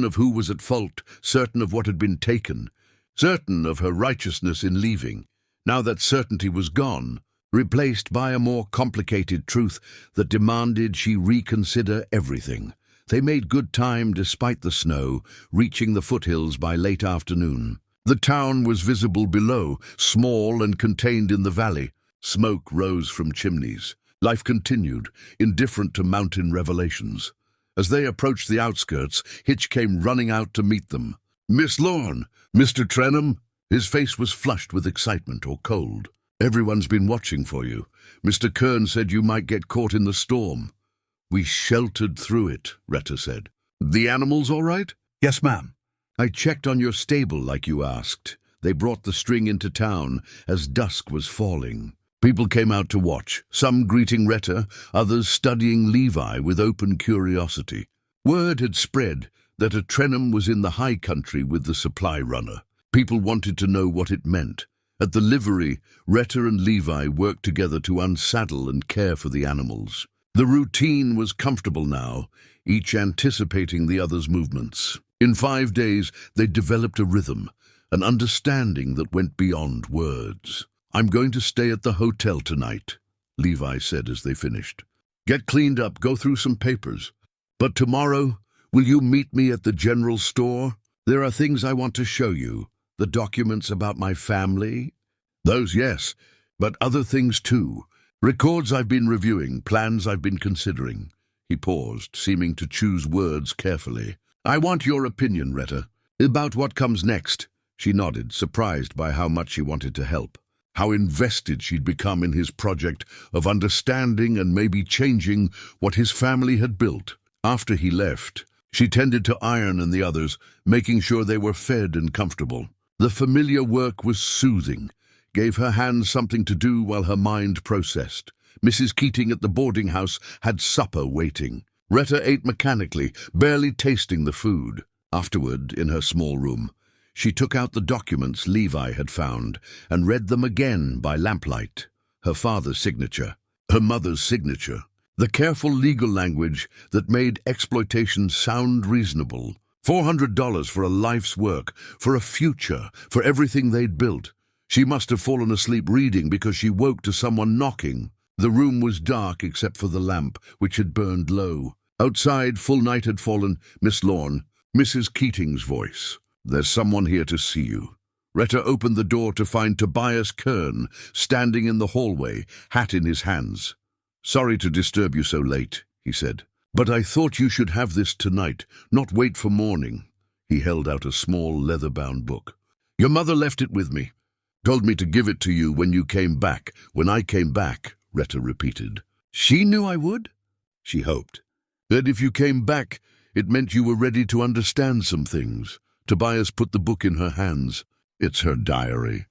of who was at fault, certain of what had been taken, certain of her righteousness in leaving. Now that certainty was gone, replaced by a more complicated truth that demanded she reconsider everything. They made good time despite the snow, reaching the foothills by late afternoon. The town was visible below, small and contained in the valley. Smoke rose from chimneys. Life continued, indifferent to mountain revelations. As they approached the outskirts, Hitch came running out to meet them. "Miss Lorne! Mr. Trenham!" His face was flushed with excitement or cold. "Everyone's been watching for you. Mr. Kern said you might get caught in the storm." "We sheltered through it," Rhetta said. "The animals all right?" "Yes, ma'am." "I checked on your stable like you asked. They brought the string into town as dusk was falling. People came out to watch, some greeting Rhetta, others studying Levi with open curiosity. Word had spread that a Trenham was in the high country with the supply runner. People wanted to know what it meant. At the livery, Rhetta and Levi worked together to unsaddle and care for the animals. The routine was comfortable now, each anticipating the other's movements. In 5 days, they developed a rhythm, an understanding that went beyond words. "I'm going to stay at the hotel tonight," Levi said as they finished. "Get cleaned up, go through some papers. But tomorrow, will you meet me at the general store? There are things I want to show you. The documents about my family. Those, yes, but other things too. Records I've been reviewing, plans I've been considering." He paused, seeming to choose words carefully. "I want your opinion, Rhetta, about what comes next." She nodded, surprised by how much she wanted to help, how invested she'd become in his project of understanding and maybe changing what his family had built. After he left, she tended to Iron and the others, making sure they were fed and comfortable. The familiar work was soothing, gave her hands something to do while her mind processed. Mrs. Keating at the boarding house had supper waiting. Rhetta ate mechanically, barely tasting the food. Afterward, in her small room, she took out the documents Levi had found and read them again by lamplight. Her father's signature, her mother's signature, the careful legal language that made exploitation sound reasonable. $400 for a life's work, for a future, for everything they'd built. She must have fallen asleep reading because she woke to someone knocking. The room was dark except for the lamp, which had burned low. Outside, full night had fallen. "Miss Lorne," Mrs. Keating's voice. "There's someone here to see you." Rhetta opened the door to find Tobias Kern standing in the hallway, hat in his hands. "Sorry to disturb you so late," he said, "but I thought you should have this tonight, not wait for morning." He held out a small leather-bound book. "Your mother left it with me. Told me to give it to you when you came back." "When I came back," Rhetta repeated. "She knew I would?" She hoped. "That if you came back, it meant you were ready to understand some things." Tobias put the book in her hands. "It's her diary,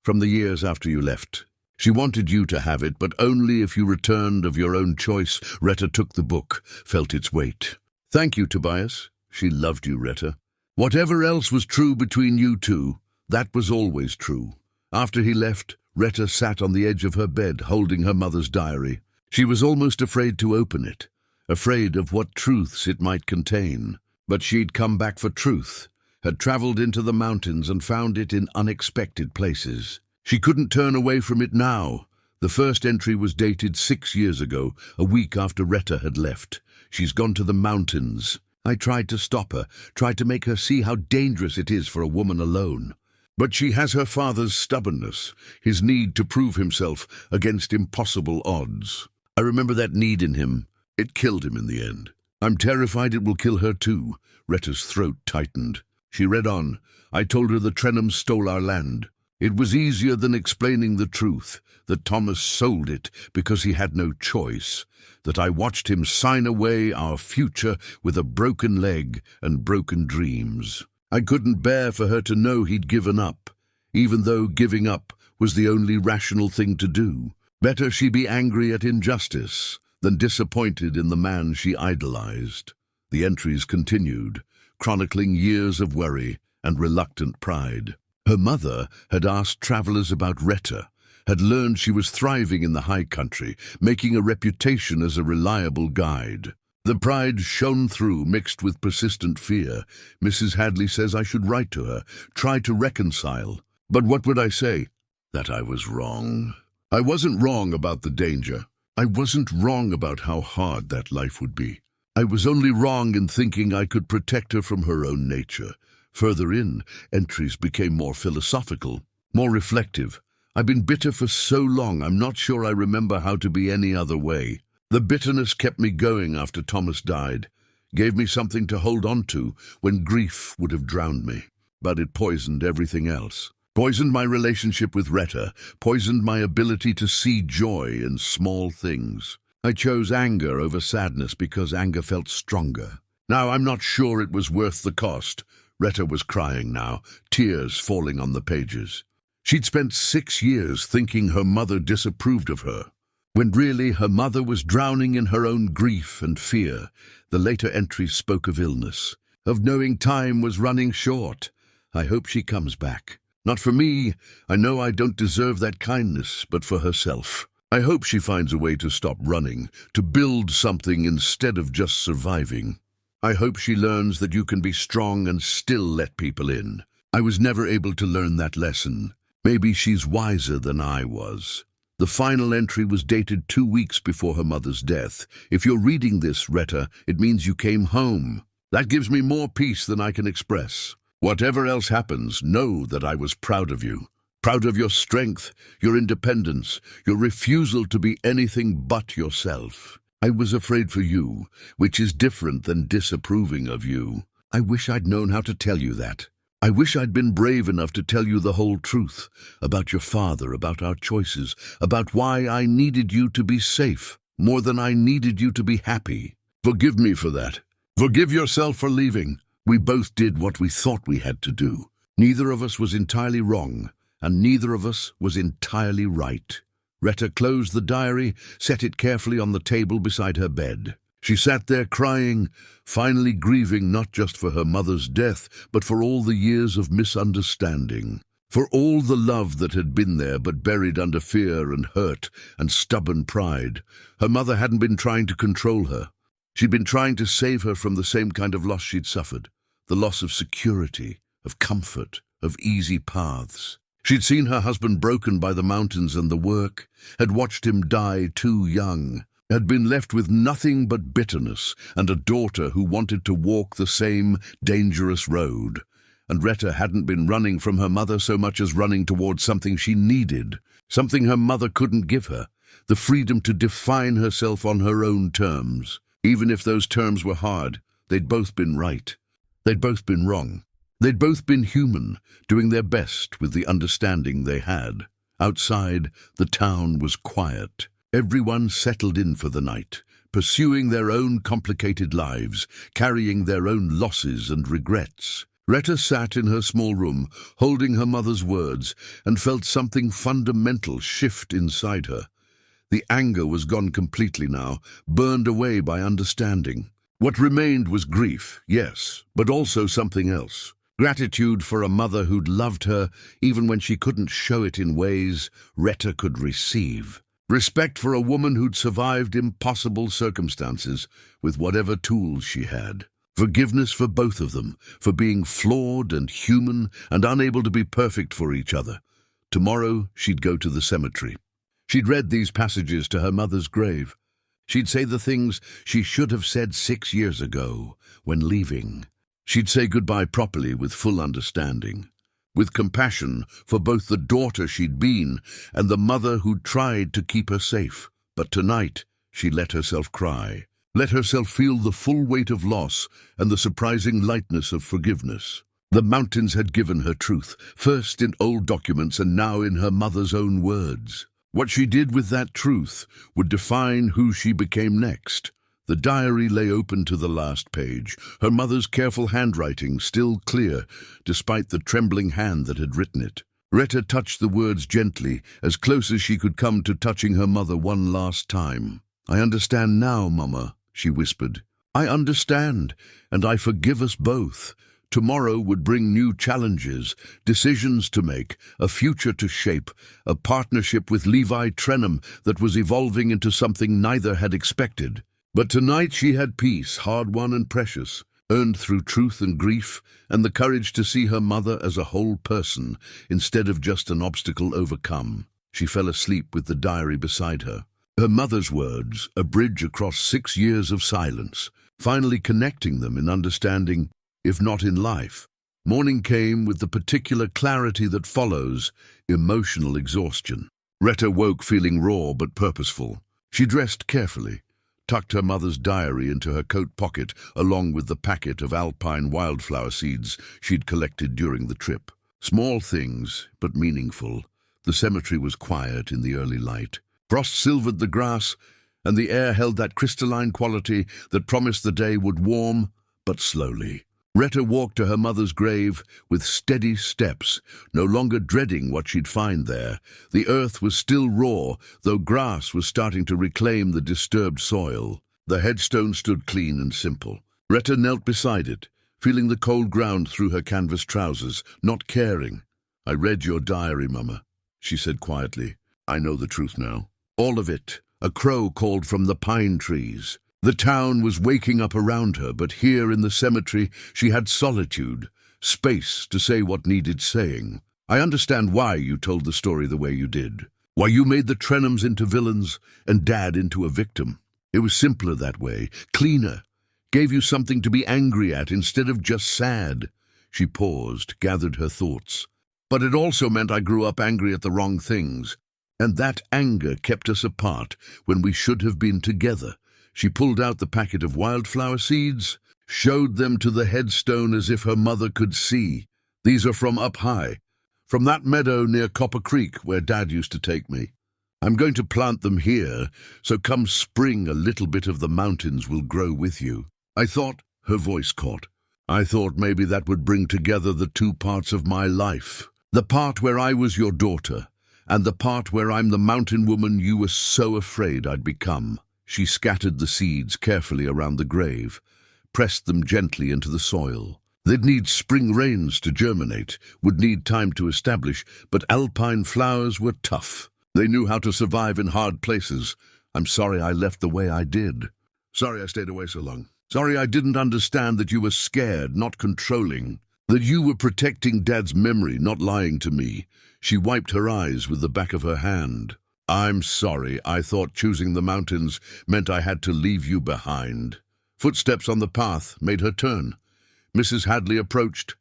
from the years after you left. She wanted you to have it, but only if you returned of your own choice." Rhetta took the book, felt its weight. "Thank you, Tobias." She loved you, Rhetta. Whatever else was true between you two, that was always true. After he left, Rhetta sat on the edge of her bed, holding her mother's diary. She was almost afraid to open it, afraid of what truths it might contain. But she'd come back for truth, had traveled into the mountains and found it in unexpected places. She couldn't turn away from it now. The first entry was dated 6 years ago, a week after Rhetta had left. "She's gone to the mountains. I tried to stop her, tried to make her see how dangerous it is for a woman alone. But she has her father's stubbornness, his need to prove himself against impossible odds. I remember that need in him. It killed him in the end. I'm terrified it will kill her too." Rhetta's throat tightened. She read on. "I told her the Trenhams stole our land. It was easier than explaining the truth, that Thomas sold it because he had no choice, that I watched him sign away our future with a broken leg and broken dreams. I couldn't bear for her to know he'd given up. even though giving up was the only rational thing to do. Better she be angry at injustice than disappointed in the man she idolized. The entries continued, chronicling years of worry and reluctant pride. Her mother had asked travelers about Rhetta, had learned she was thriving in the high country, making a reputation as a reliable guide. The pride shone through, mixed with persistent fear. Mrs. Hadley says I should write to her, try to reconcile. But what would I say? That I was wrong. I wasn't wrong about the danger. I wasn't wrong about how hard that life would be. I was only wrong in thinking I could protect her from her own nature. Further in, entries became more philosophical, more reflective. I've been bitter for so long, I'm not sure I remember how to be any other way. The bitterness kept me going after Thomas died, gave me something to hold on to when grief would have drowned me. But it poisoned everything else. Poisoned my relationship with Rhetta, poisoned my ability to see joy in small things. I chose anger over sadness because anger felt stronger. Now I'm not sure it was worth the cost. Rhetta was crying now, tears falling on the pages. She'd spent 6 years thinking her mother disapproved of her, when really her mother was drowning in her own grief and fear. The later entries spoke of illness, of knowing time was running short. I hope she comes back. Not for me, I know I don't deserve that kindness, but for herself. I hope she finds a way to stop running, to build something instead of just surviving. I hope she learns that you can be strong and still let people in. I was never able to learn that lesson. Maybe she's wiser than I was. The final entry was dated 2 weeks before her mother's death. If you're reading this, Rhetta, it means you came home. That gives me more peace than I can express. Whatever else happens, know that I was proud of you. Proud of your strength, your independence, your refusal to be anything but yourself. I was afraid for you, which is different than disapproving of you. I wish I'd known how to tell you that. I wish I'd been brave enough to tell you the whole truth, about your father, about our choices, about why I needed you to be safe, more than I needed you to be happy. Forgive me for that. Forgive yourself for leaving. We both did what we thought we had to do. Neither of us was entirely wrong, and neither of us was entirely right. Rhetta closed the diary, set it carefully on the table beside her bed. She sat there crying, finally grieving not just for her mother's death, but for all the years of misunderstanding, for all the love that had been there but buried under fear and hurt and stubborn pride. Her mother hadn't been trying to control her. She'd been trying to save her from the same kind of loss she'd suffered, the loss of security, of comfort, of easy paths. She'd seen her husband broken by the mountains and the work, had watched him die too young, had been left with nothing but bitterness and a daughter who wanted to walk the same dangerous road. And Rhetta hadn't been running from her mother so much as running towards something she needed, something her mother couldn't give her, the freedom to define herself on her own terms. Even if those terms were hard, they'd both been right. They'd both been wrong. They'd both been human, doing their best with the understanding they had. Outside, the town was quiet. Everyone settled in for the night, pursuing their own complicated lives, carrying their own losses and regrets. Rhetta sat in her small room, holding her mother's words, and felt something fundamental shift inside her. The anger was gone completely now, burned away by understanding. What remained was grief, yes, but also something else. Gratitude for a mother who'd loved her, even when she couldn't show it in ways Rhetta could receive. Respect for a woman who'd survived impossible circumstances with whatever tools she had. Forgiveness for both of them, for being flawed and human and unable to be perfect for each other. Tomorrow she'd go to the cemetery. She'd read these passages to her mother's grave. She'd say the things she should have said 6 years ago when leaving. She'd say goodbye properly with full understanding, with compassion for both the daughter she'd been and the mother who'd tried to keep her safe. But tonight, she let herself cry, let herself feel the full weight of loss and the surprising lightness of forgiveness. The mountains had given her truth, first in old documents and now in her mother's own words. What she did with that truth would define who she became next. The diary lay open to the last page, her mother's careful handwriting still clear, despite the trembling hand that had written it. Rhetta touched the words gently, as close as she could come to touching her mother one last time. "I understand now, Mama," she whispered. "I understand, and I forgive us both. Tomorrow would bring new challenges, decisions to make, a future to shape, a partnership with Levi Trenham that was evolving into something neither had expected. But tonight she had peace, hard-won and precious, earned through truth and grief, and the courage to see her mother as a whole person, instead of just an obstacle overcome. She fell asleep with the diary beside her. Her mother's words, a bridge across 6 years of silence, finally connecting them in understanding, if not in life. Morning came with the particular clarity that follows emotional exhaustion. Rhetta woke feeling raw but purposeful. She dressed carefully, tucked her mother's diary into her coat pocket along with the packet of alpine wildflower seeds she'd collected during the trip. Small things, but meaningful. The cemetery was quiet in the early light. Frost silvered the grass, and the air held that crystalline quality that promised the day would warm, but slowly. Rhetta walked to her mother's grave with steady steps, no longer dreading what she'd find there. The earth was still raw, though grass was starting to reclaim the disturbed soil. The headstone stood clean and simple. Rhetta knelt beside it, feeling the cold ground through her canvas trousers, not caring. "I read your diary, Mama," she said quietly. "I know the truth now. All of it." A crow called from the pine trees. The town was waking up around her, but here in the cemetery she had solitude, space to say what needed saying. "I understand why you told the story the way you did. Why you made the Trenhams into villains and Dad into a victim. It was simpler that way, cleaner. Gave you something to be angry at instead of just sad." She paused, gathered her thoughts. "But it also meant I grew up angry at the wrong things. And that anger kept us apart when we should have been together." She pulled out the packet of wildflower seeds, showed them to the headstone as if her mother could see. "These are from up high, from that meadow near Copper Creek where Dad used to take me. I'm going to plant them here, so come spring a little bit of the mountains will grow with you. I thought," her voice caught, "I thought maybe that would bring together the two parts of my life. The part where I was your daughter, and the part where I'm the mountain woman you were so afraid I'd become." She scattered the seeds carefully around the grave, pressed them gently into the soil. They'd need spring rains to germinate, would need time to establish, but alpine flowers were tough. They knew how to survive in hard places. "I'm sorry I left the way I did. Sorry I stayed away so long. Sorry I didn't understand that you were scared, not controlling. That you were protecting Dad's memory, not lying to me." She wiped her eyes with the back of her hand. "I'm sorry. I thought choosing the mountains meant I had to leave you behind." Footsteps on the path made her turn. Mrs. Hadley approached,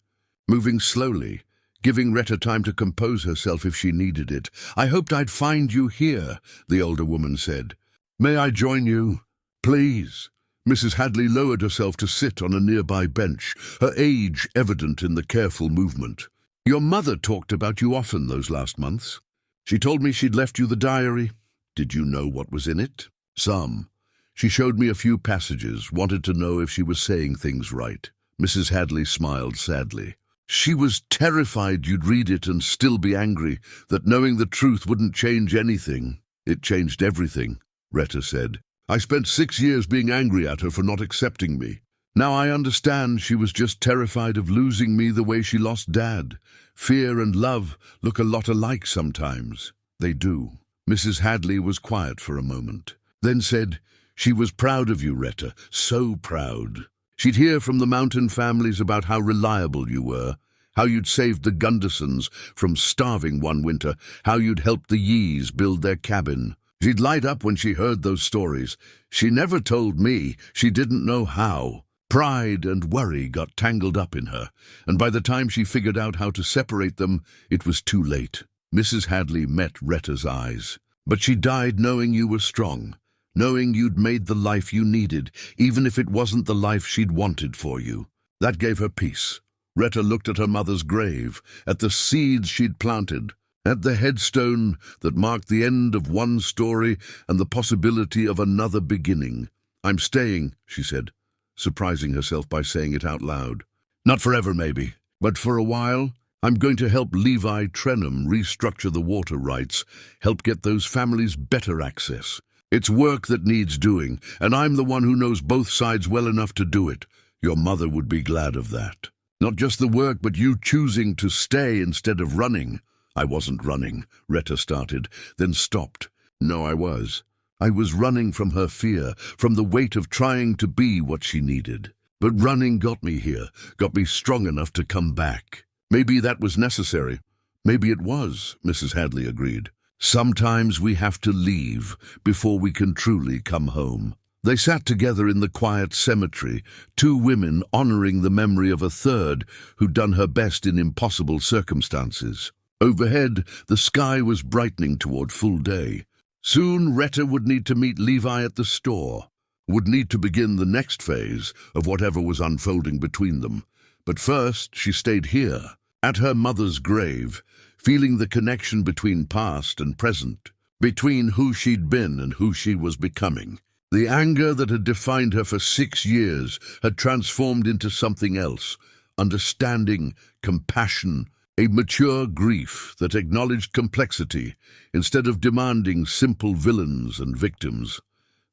moving slowly, giving Rhetta time to compose herself if she needed it. "I hoped I'd find you here," the older woman said. "May I join you? Please." Mrs. Hadley lowered herself to sit on a nearby bench, her age evident in the careful movement. "Your mother talked about you often those last months. She told me she'd left you the diary. Did you know what was in it?" "Some. She showed me a few passages, wanted to know if she was saying things right." Mrs. Hadley smiled sadly. "She was terrified you'd read it and still be angry, that knowing the truth wouldn't change anything." "It changed everything," Rhetta said. "I spent 6 years being angry at her for not accepting me. Now I understand she was just terrified of losing me the way she lost Dad. Fear and love look a lot alike sometimes." "They do." Mrs. Hadley was quiet for a moment, then said, "She was proud of you, Rhetta, so proud. She'd hear from the mountain families about how reliable you were, how you'd saved the Gundersons from starving one winter, how you'd helped the Yees build their cabin. She'd light up when she heard those stories. She never told me, she didn't know how. Pride and worry got tangled up in her, and by the time she figured out how to separate them, it was too late." Mrs. Hadley met Rhetta's eyes. "But she died knowing you were strong, knowing you'd made the life you needed, even if it wasn't the life she'd wanted for you. That gave her peace." Rhetta looked at her mother's grave, at the seeds she'd planted, at the headstone that marked the end of one story and the possibility of another beginning. "I'm staying," she said, surprising herself by saying it out loud. "Not forever, maybe, but for a while, I'm going to help Levi Trenham restructure the water rights, help get those families better access. It's work that needs doing, and I'm the one who knows both sides well enough to do it. Your mother would be glad of that. Not just the work, but you choosing to stay instead of running. I wasn't running, Rhetta started, then stopped. No, I was. I was running from her fear, from the weight of trying to be what she needed. But running got me here, got me strong enough to come back. Maybe that was necessary. Maybe it was, Mrs. Hadley agreed. Sometimes we have to leave before we can truly come home. They sat together in the quiet cemetery, two women honoring the memory of a third who'd done her best in impossible circumstances. Overhead, the sky was brightening toward full day. Soon, Rhetta would need to meet Levi at the store, would need to begin the next phase of whatever was unfolding between them. But first, she stayed here, at her mother's grave, feeling the connection between past and present, between who she'd been and who she was becoming. The anger that had defined her for 6 years had transformed into something else, understanding, compassion, a mature grief that acknowledged complexity instead of demanding simple villains and victims.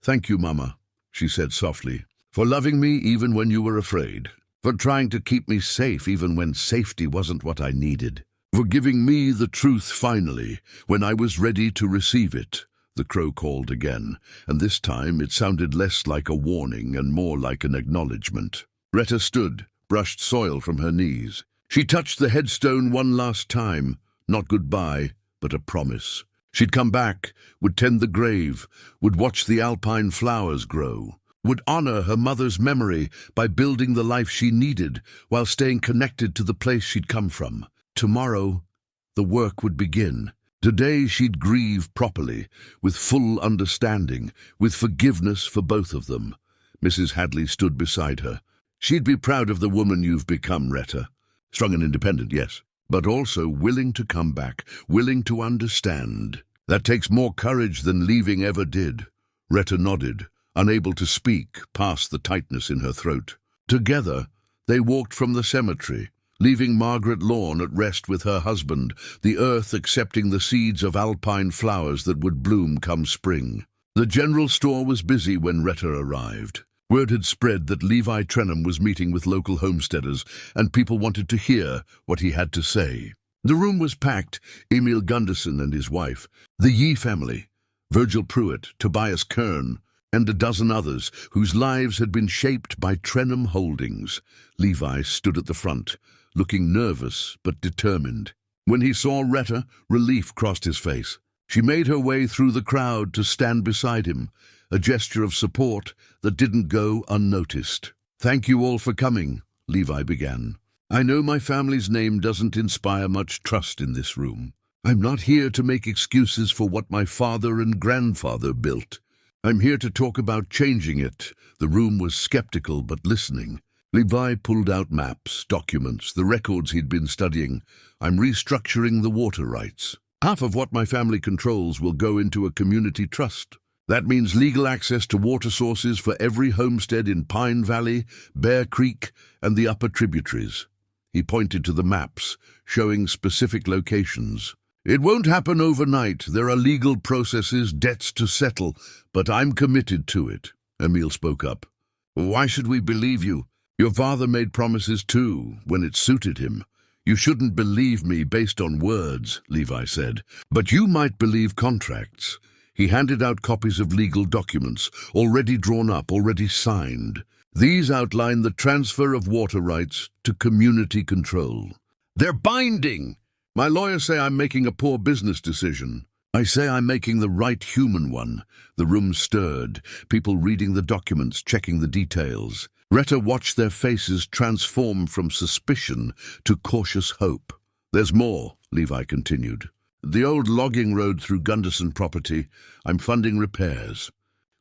"Thank you, Mama," she said softly, "for loving me even when you were afraid, for trying to keep me safe even when safety wasn't what I needed, for giving me the truth finally when I was ready to receive it." The crow called again, and this time it sounded less like a warning and more like an acknowledgement. Rhetta stood, brushed soil from her knees. She touched the headstone one last time, not goodbye, but a promise. She'd come back, would tend the grave, would watch the alpine flowers grow, would honor her mother's memory by building the life she needed while staying connected to the place she'd come from. Tomorrow, the work would begin. Today she'd grieve properly, with full understanding, with forgiveness for both of them. Mrs. Hadley stood beside her. "She'd be proud of the woman you've become, Rhetta. Strong and independent, yes, but also willing to come back, willing to understand. That takes more courage than leaving ever did." Rhetta nodded, unable to speak past the tightness in her throat. Together, they walked from the cemetery, leaving Margaret Lorne at rest with her husband, the earth accepting the seeds of alpine flowers that would bloom come spring. The general store was busy when Rhetta arrived. Word had spread that Levi Trenham was meeting with local homesteaders, and people wanted to hear what he had to say. The room was packed. Emil Gunderson and his wife, the Yee family, Virgil Pruitt, Tobias Kern, and a dozen others whose lives had been shaped by Trenham Holdings. Levi stood at the front, looking nervous but determined. When he saw Rhetta, relief crossed his face. She made her way through the crowd to stand beside him, a gesture of support that didn't go unnoticed. "Thank you all for coming," Levi began. "I know my family's name doesn't inspire much trust in this room. I'm not here to make excuses for what my father and grandfather built. I'm here to talk about changing it." The room was skeptical but listening. Levi pulled out maps, documents, the records he'd been studying. "I'm restructuring the water rights. Half of what my family controls will go into a community trust. That means legal access to water sources for every homestead in Pine Valley, Bear Creek, and the upper tributaries." He pointed to the maps, showing specific locations. "It won't happen overnight. There are legal processes, debts to settle, but I'm committed to it." Emil spoke up. "Why should we believe you? Your father made promises too, when it suited him." "You shouldn't believe me based on words," Levi said, "but you might believe contracts." He handed out copies of legal documents, already drawn up, already signed. These outline the transfer of water rights to community control. "They're binding! My lawyers say I'm making a poor business decision. I say I'm making the right human one." The room stirred, people reading the documents, checking the details. Rhetta watched their faces transform from suspicion to cautious hope. "There's more," Levi continued. "The old logging road through Gunderson property, I'm funding repairs.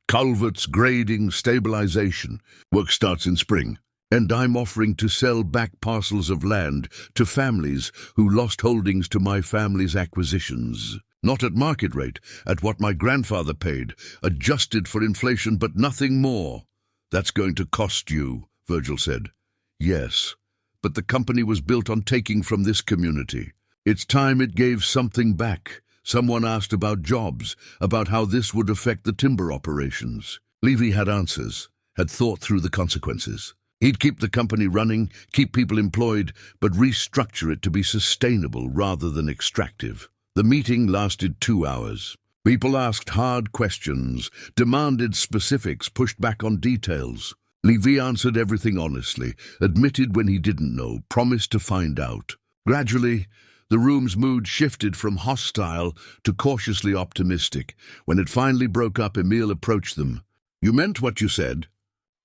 Culverts, grading, stabilization. Work starts in spring. And I'm offering to sell back parcels of land to families who lost holdings to my family's acquisitions. Not at market rate, at what my grandfather paid, adjusted for inflation, but nothing more." "That's going to cost you," Virgil said. "Yes, but the company was built on taking from this community. It's time it gave something back. Someone asked about jobs, about how this would affect the timber operations. Levi had answers, had thought through the consequences. He'd keep the company running, keep people employed, but restructure it to be sustainable rather than extractive. The meeting lasted 2 hours. People asked hard questions, demanded specifics, pushed back on details. Levi answered everything honestly, admitted when he didn't know, promised to find out. Gradually, the room's mood shifted from hostile to cautiously optimistic. When it finally broke up, Emil approached them. "You meant what you said?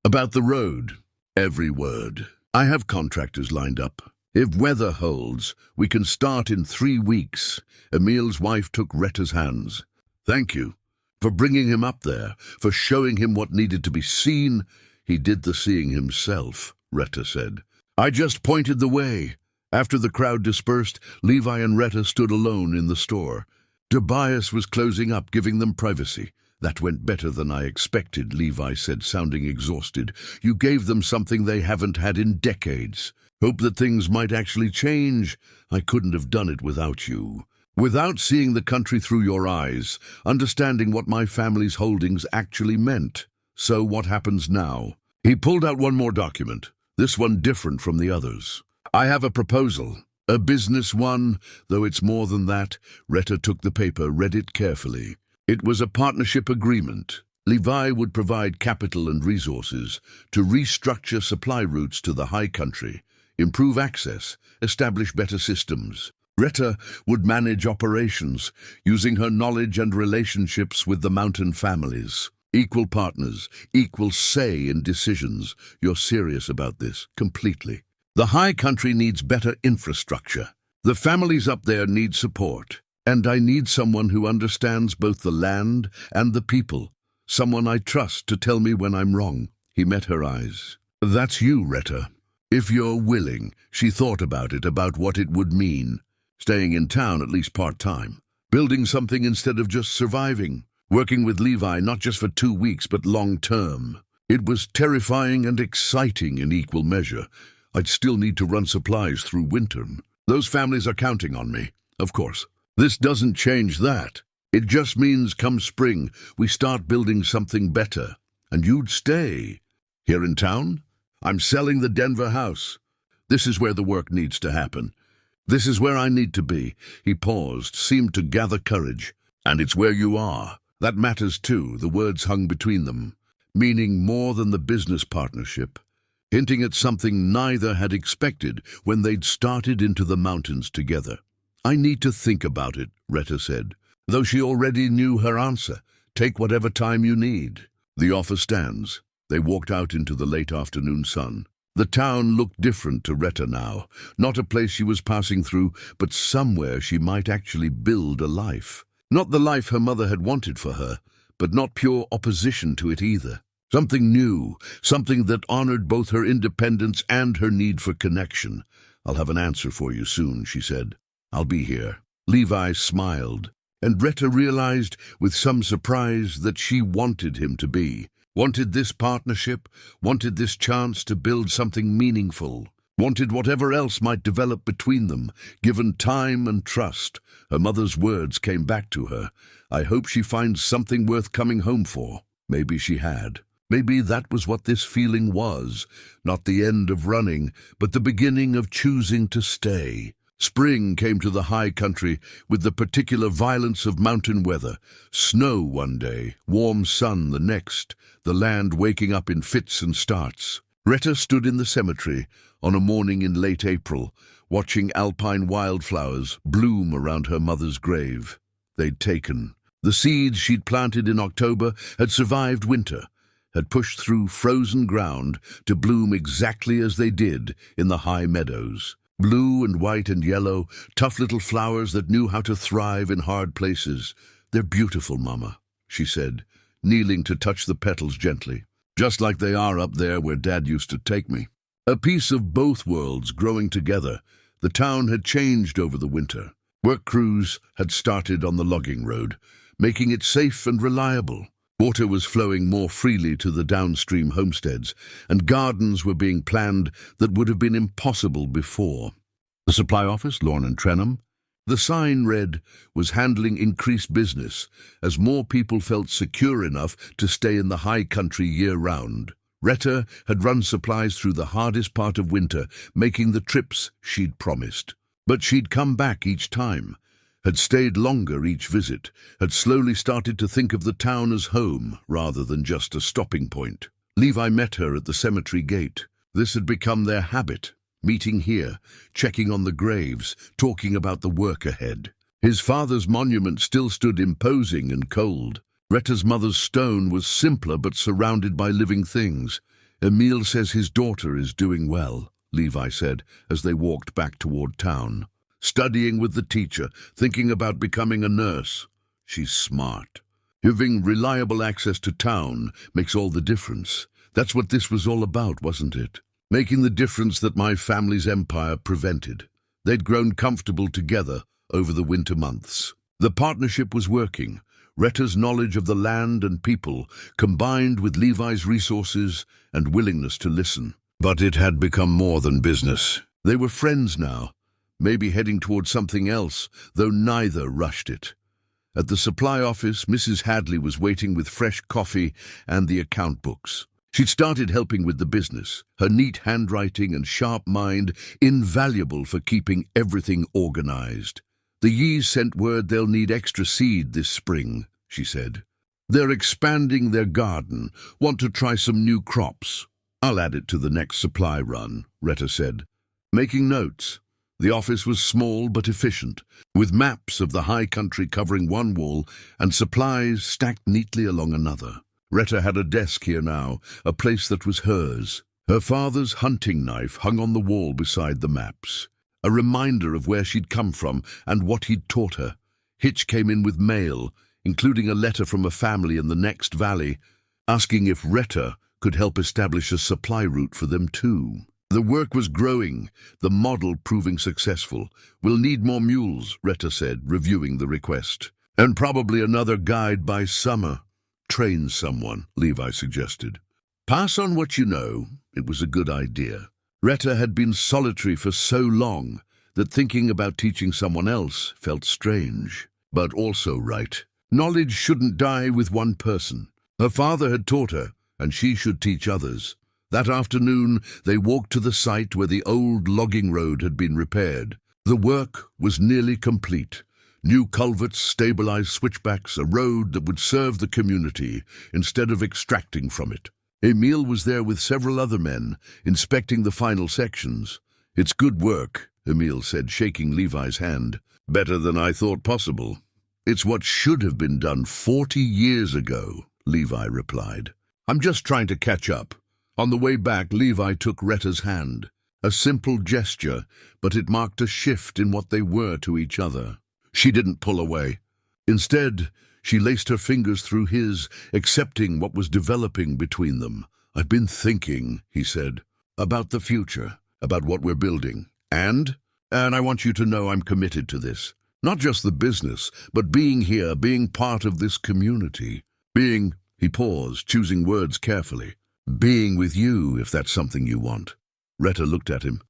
About the road?" "Every word. I have contractors lined up. If weather holds, we can start in 3 weeks." Emil's wife took Rhetta's hands. "Thank you for bringing him up there, for showing him what needed to be seen." "He did the seeing himself," Rhetta said. "I just pointed the way." After the crowd dispersed, Levi and Rhetta stood alone in the store. Tobias was closing up, giving them privacy. "That went better than I expected," Levi said, sounding exhausted. "You gave them something they haven't had in decades. Hope that things might actually change. I couldn't have done it without you. Without seeing the country through your eyes, understanding what my family's holdings actually meant. So what happens now?" He pulled out one more document, this one different from the others. "I have a proposal. A business one, though it's more than that." Rhetta took the paper, read it carefully. It was a partnership agreement. Levi would provide capital and resources to restructure supply routes to the high country, improve access, establish better systems. Rhetta would manage operations, using her knowledge and relationships with the mountain families. Equal partners, equal say in decisions. "You're serious about this?" "Completely. The high country needs better infrastructure. The families up there need support. And I need someone who understands both the land and the people. Someone I trust to tell me when I'm wrong." He met her eyes. "That's you, Rhetta. If you're willing." She thought about it, about what it would mean. Staying in town, at least part-time. Building something instead of just surviving. Working with Levi, not just for 2 weeks, but long-term. It was terrifying and exciting in equal measure. I'd still need to run supplies through winter. Those families are counting on me, of course. This doesn't change that. It just means come spring, we start building something better. And you'd stay. Here in town? I'm selling the Denver house. This is where the work needs to happen. This is where I need to be." He paused, seemed to gather courage. "And it's where you are. That matters too." The words hung between them, meaning more than the business partnership, hinting at something neither had expected when they'd started into the mountains together. "I need to think about it," Rhetta said, though she already knew her answer. "Take whatever time you need." "The offer stands." They walked out into the late afternoon sun. The town looked different to Rhetta now, not a place she was passing through, but somewhere she might actually build a life. Not the life her mother had wanted for her, but not pure opposition to it either. Something new, something that honored both her independence and her need for connection. "I'll have an answer for you soon," she said. "I'll be here." Levi smiled, and Rhetta realized with some surprise that she wanted him to be. Wanted this partnership, wanted this chance to build something meaningful, wanted whatever else might develop between them, given time and trust. Her mother's words came back to her. "I hope she finds something worth coming home for." Maybe she had. Maybe that was what this feeling was, not the end of running, but the beginning of choosing to stay. Spring came to the high country with the particular violence of mountain weather. Snow one day, warm sun the next, the land waking up in fits and starts. Rhetta stood in the cemetery on a morning in late April, watching alpine wildflowers bloom around her mother's grave. They'd taken. The seeds she'd planted in October had survived winter, had pushed through frozen ground to bloom exactly as they did in the high meadows. Blue and white and yellow, tough little flowers that knew how to thrive in hard places. "They're beautiful, Mama," she said, kneeling to touch the petals gently. "Just like they are up there where Dad used to take me." A piece of both worlds growing together. The town had changed over the winter. Work crews had started on the logging road, making it safe and reliable. Water was flowing more freely to the downstream homesteads, and gardens were being planned that would have been impossible before. The supply office, Lorne and Trenham. The sign read, was handling increased business as more people felt secure enough to stay in the high country year-round. Rhetta had run supplies through the hardest part of winter, making the trips she'd promised. But she'd come back each time, had stayed longer each visit, had slowly started to think of the town as home rather than just a stopping point. Levi met her at the cemetery gate. This had become their habit, meeting here, checking on the graves, talking about the work ahead. His father's monument still stood imposing and cold. Rhetta's mother's stone was simpler but surrounded by living things. Emil says his daughter is doing well, Levi said as they walked back toward town. Studying with the teacher, thinking about becoming a nurse. She's smart. Having reliable access to town makes all the difference. That's what this was all about, wasn't it? Making the difference that my family's empire prevented. They'd grown comfortable together over the winter months. The partnership was working. Rhetta's knowledge of the land and people, combined with Levi's resources and willingness to listen. But it had become more than business. They were friends now, maybe heading towards something else, though neither rushed it. At the supply office, Mrs. Hadley was waiting with fresh coffee and the account books. She'd started helping with the business, her neat handwriting and sharp mind invaluable for keeping everything organized. The Yees sent word they'll need extra seed this spring, she said. They're expanding their garden, want to try some new crops. I'll add it to the next supply run, Rhetta said. Making notes. The office was small but efficient, with maps of the high country covering one wall and supplies stacked neatly along another. Rhetta had a desk here now, a place that was hers. Her father's hunting knife hung on the wall beside the maps, a reminder of where she'd come from and what he'd taught her. Hitch came in with mail, including a letter from a family in the next valley, asking if Rhetta could help establish a supply route for them too. The work was growing, the model proving successful. We'll need more mules, Rhetta said, reviewing the request. And probably another guide by summer. Train someone, Levi suggested. Pass on what you know. It was a good idea. Rhetta had been solitary for so long that thinking about teaching someone else felt strange, but also right. Knowledge shouldn't die with one person. Her father had taught her, and she should teach others. That afternoon, they walked to the site where the old logging road had been repaired. The work was nearly complete. New culverts, stabilized switchbacks, a road that would serve the community instead of extracting from it. Emil was there with several other men, inspecting the final sections. It's good work, Emil said, shaking Levi's hand. Better than I thought possible. It's what should have been done 40 years ago, Levi replied. I'm just trying to catch up. On the way back, Levi took Rhetta's hand. A simple gesture, but it marked a shift in what they were to each other. She didn't pull away. Instead, she laced her fingers through his, accepting what was developing between them. I've been thinking, he said, about the future, about what we're building. And I want you to know I'm committed to this. Not just the business, but being here, being part of this community. He paused, choosing words carefully. Being with you, if that's something you want. Rhetta looked at him.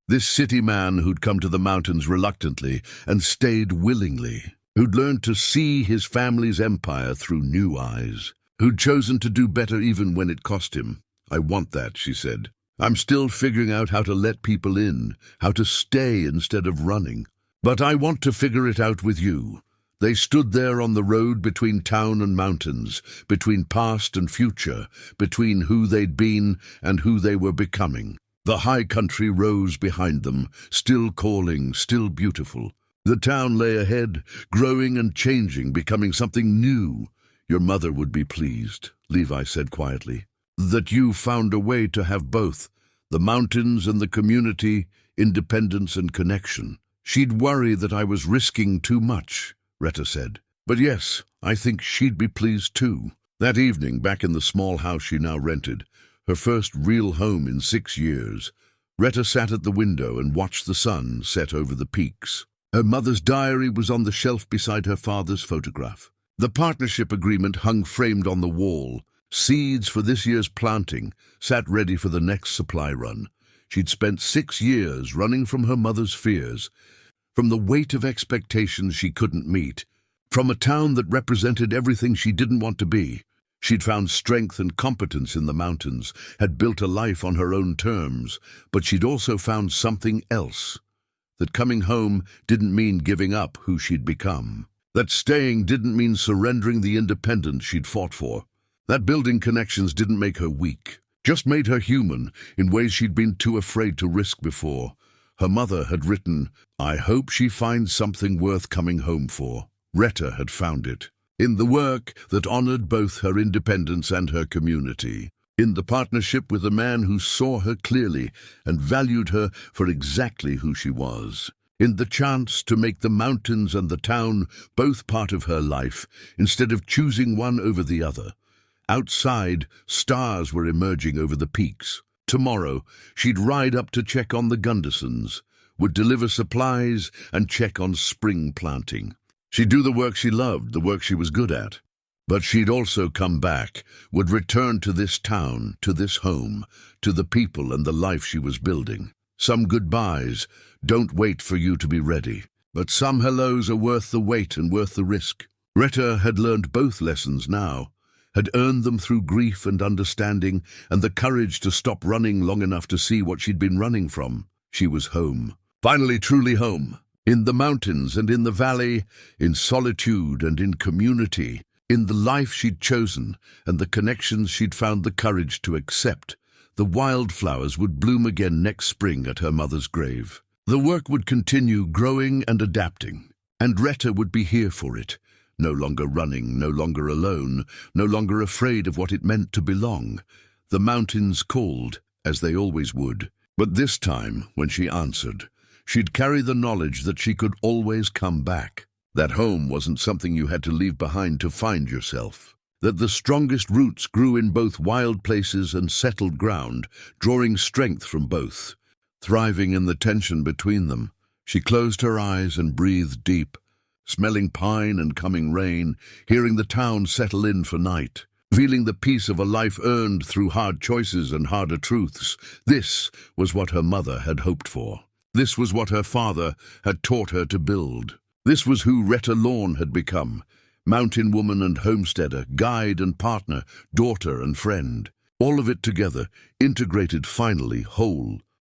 This city man who'd come to the mountains reluctantly and stayed willingly, who'd learned to see his family's empire through new eyes, who'd chosen to do better even when it cost him. I want that, she said. I'm still figuring out how to let people in, how to stay instead of running. But I want to figure it out with you. They stood there on the road between town and mountains, between past and future, between who they'd been and who they were becoming. The high country rose behind them, still calling, still beautiful. The town lay ahead, growing and changing, becoming something new. Your mother would be pleased, Levi said quietly, that you found a way to have both, the mountains and the community, independence and connection. She'd worry that I was risking too much, Rhetta said. But yes, I think she'd be pleased too. That evening, back in the small house she now rented, her first real home in 6 years, Rhetta sat at the window and watched the sun set over the peaks. Her mother's diary was on the shelf beside her father's photograph. The partnership agreement hung framed on the wall. Seeds for this year's planting sat ready for the next supply run. She'd spent 6 years running from her mother's fears, from the weight of expectations she couldn't meet, from a town that represented everything she didn't want to be. She'd found strength and competence in the mountains, had built a life on her own terms, but she'd also found something else. That coming home didn't mean giving up who she'd become. That staying didn't mean surrendering the independence she'd fought for. That building connections didn't make her weak, just made her human in ways she'd been too afraid to risk before. Her mother had written, "I hope she finds something worth coming home for." Rhetta had found it. In the work that honored both her independence and her community. In the partnership with a man who saw her clearly and valued her for exactly who she was. In the chance to make the mountains and the town both part of her life, instead of choosing one over the other. Outside, stars were emerging over the peaks. Tomorrow, she'd ride up to check on the Gundersons, would deliver supplies and check on spring planting. She'd do the work she loved, the work she was good at. But she'd also come back, would return to this town, to this home, to the people and the life she was building. Some goodbyes don't wait for you to be ready, but some hellos are worth the wait and worth the risk. Rhetta had learned both lessons now, had earned them through grief and understanding and the courage to stop running long enough to see what she'd been running from. She was home. Finally, truly home. In the mountains and in the valley, in solitude and in community, in the life she'd chosen and the connections she'd found the courage to accept. The wildflowers would bloom again next spring at her mother's grave. The work would continue growing and adapting, and Rhetta would be here for it. No longer running, no longer alone, no longer afraid of what it meant to belong. The mountains called, as they always would. But this time, when she answered, she'd carry the knowledge that she could always come back. That home wasn't something you had to leave behind to find yourself. That the strongest roots grew in both wild places and settled ground, drawing strength from both. Thriving in the tension between them, she closed her eyes and breathed deep, smelling pine and coming rain, hearing the town settle in for night, feeling the peace of a life earned through hard choices and harder truths. This was what her mother had hoped for. This was what her father had taught her to build. This was who Rhetta Lorne had become, mountain woman and homesteader, guide and partner, daughter and friend. All of it together, integrated finally, whole.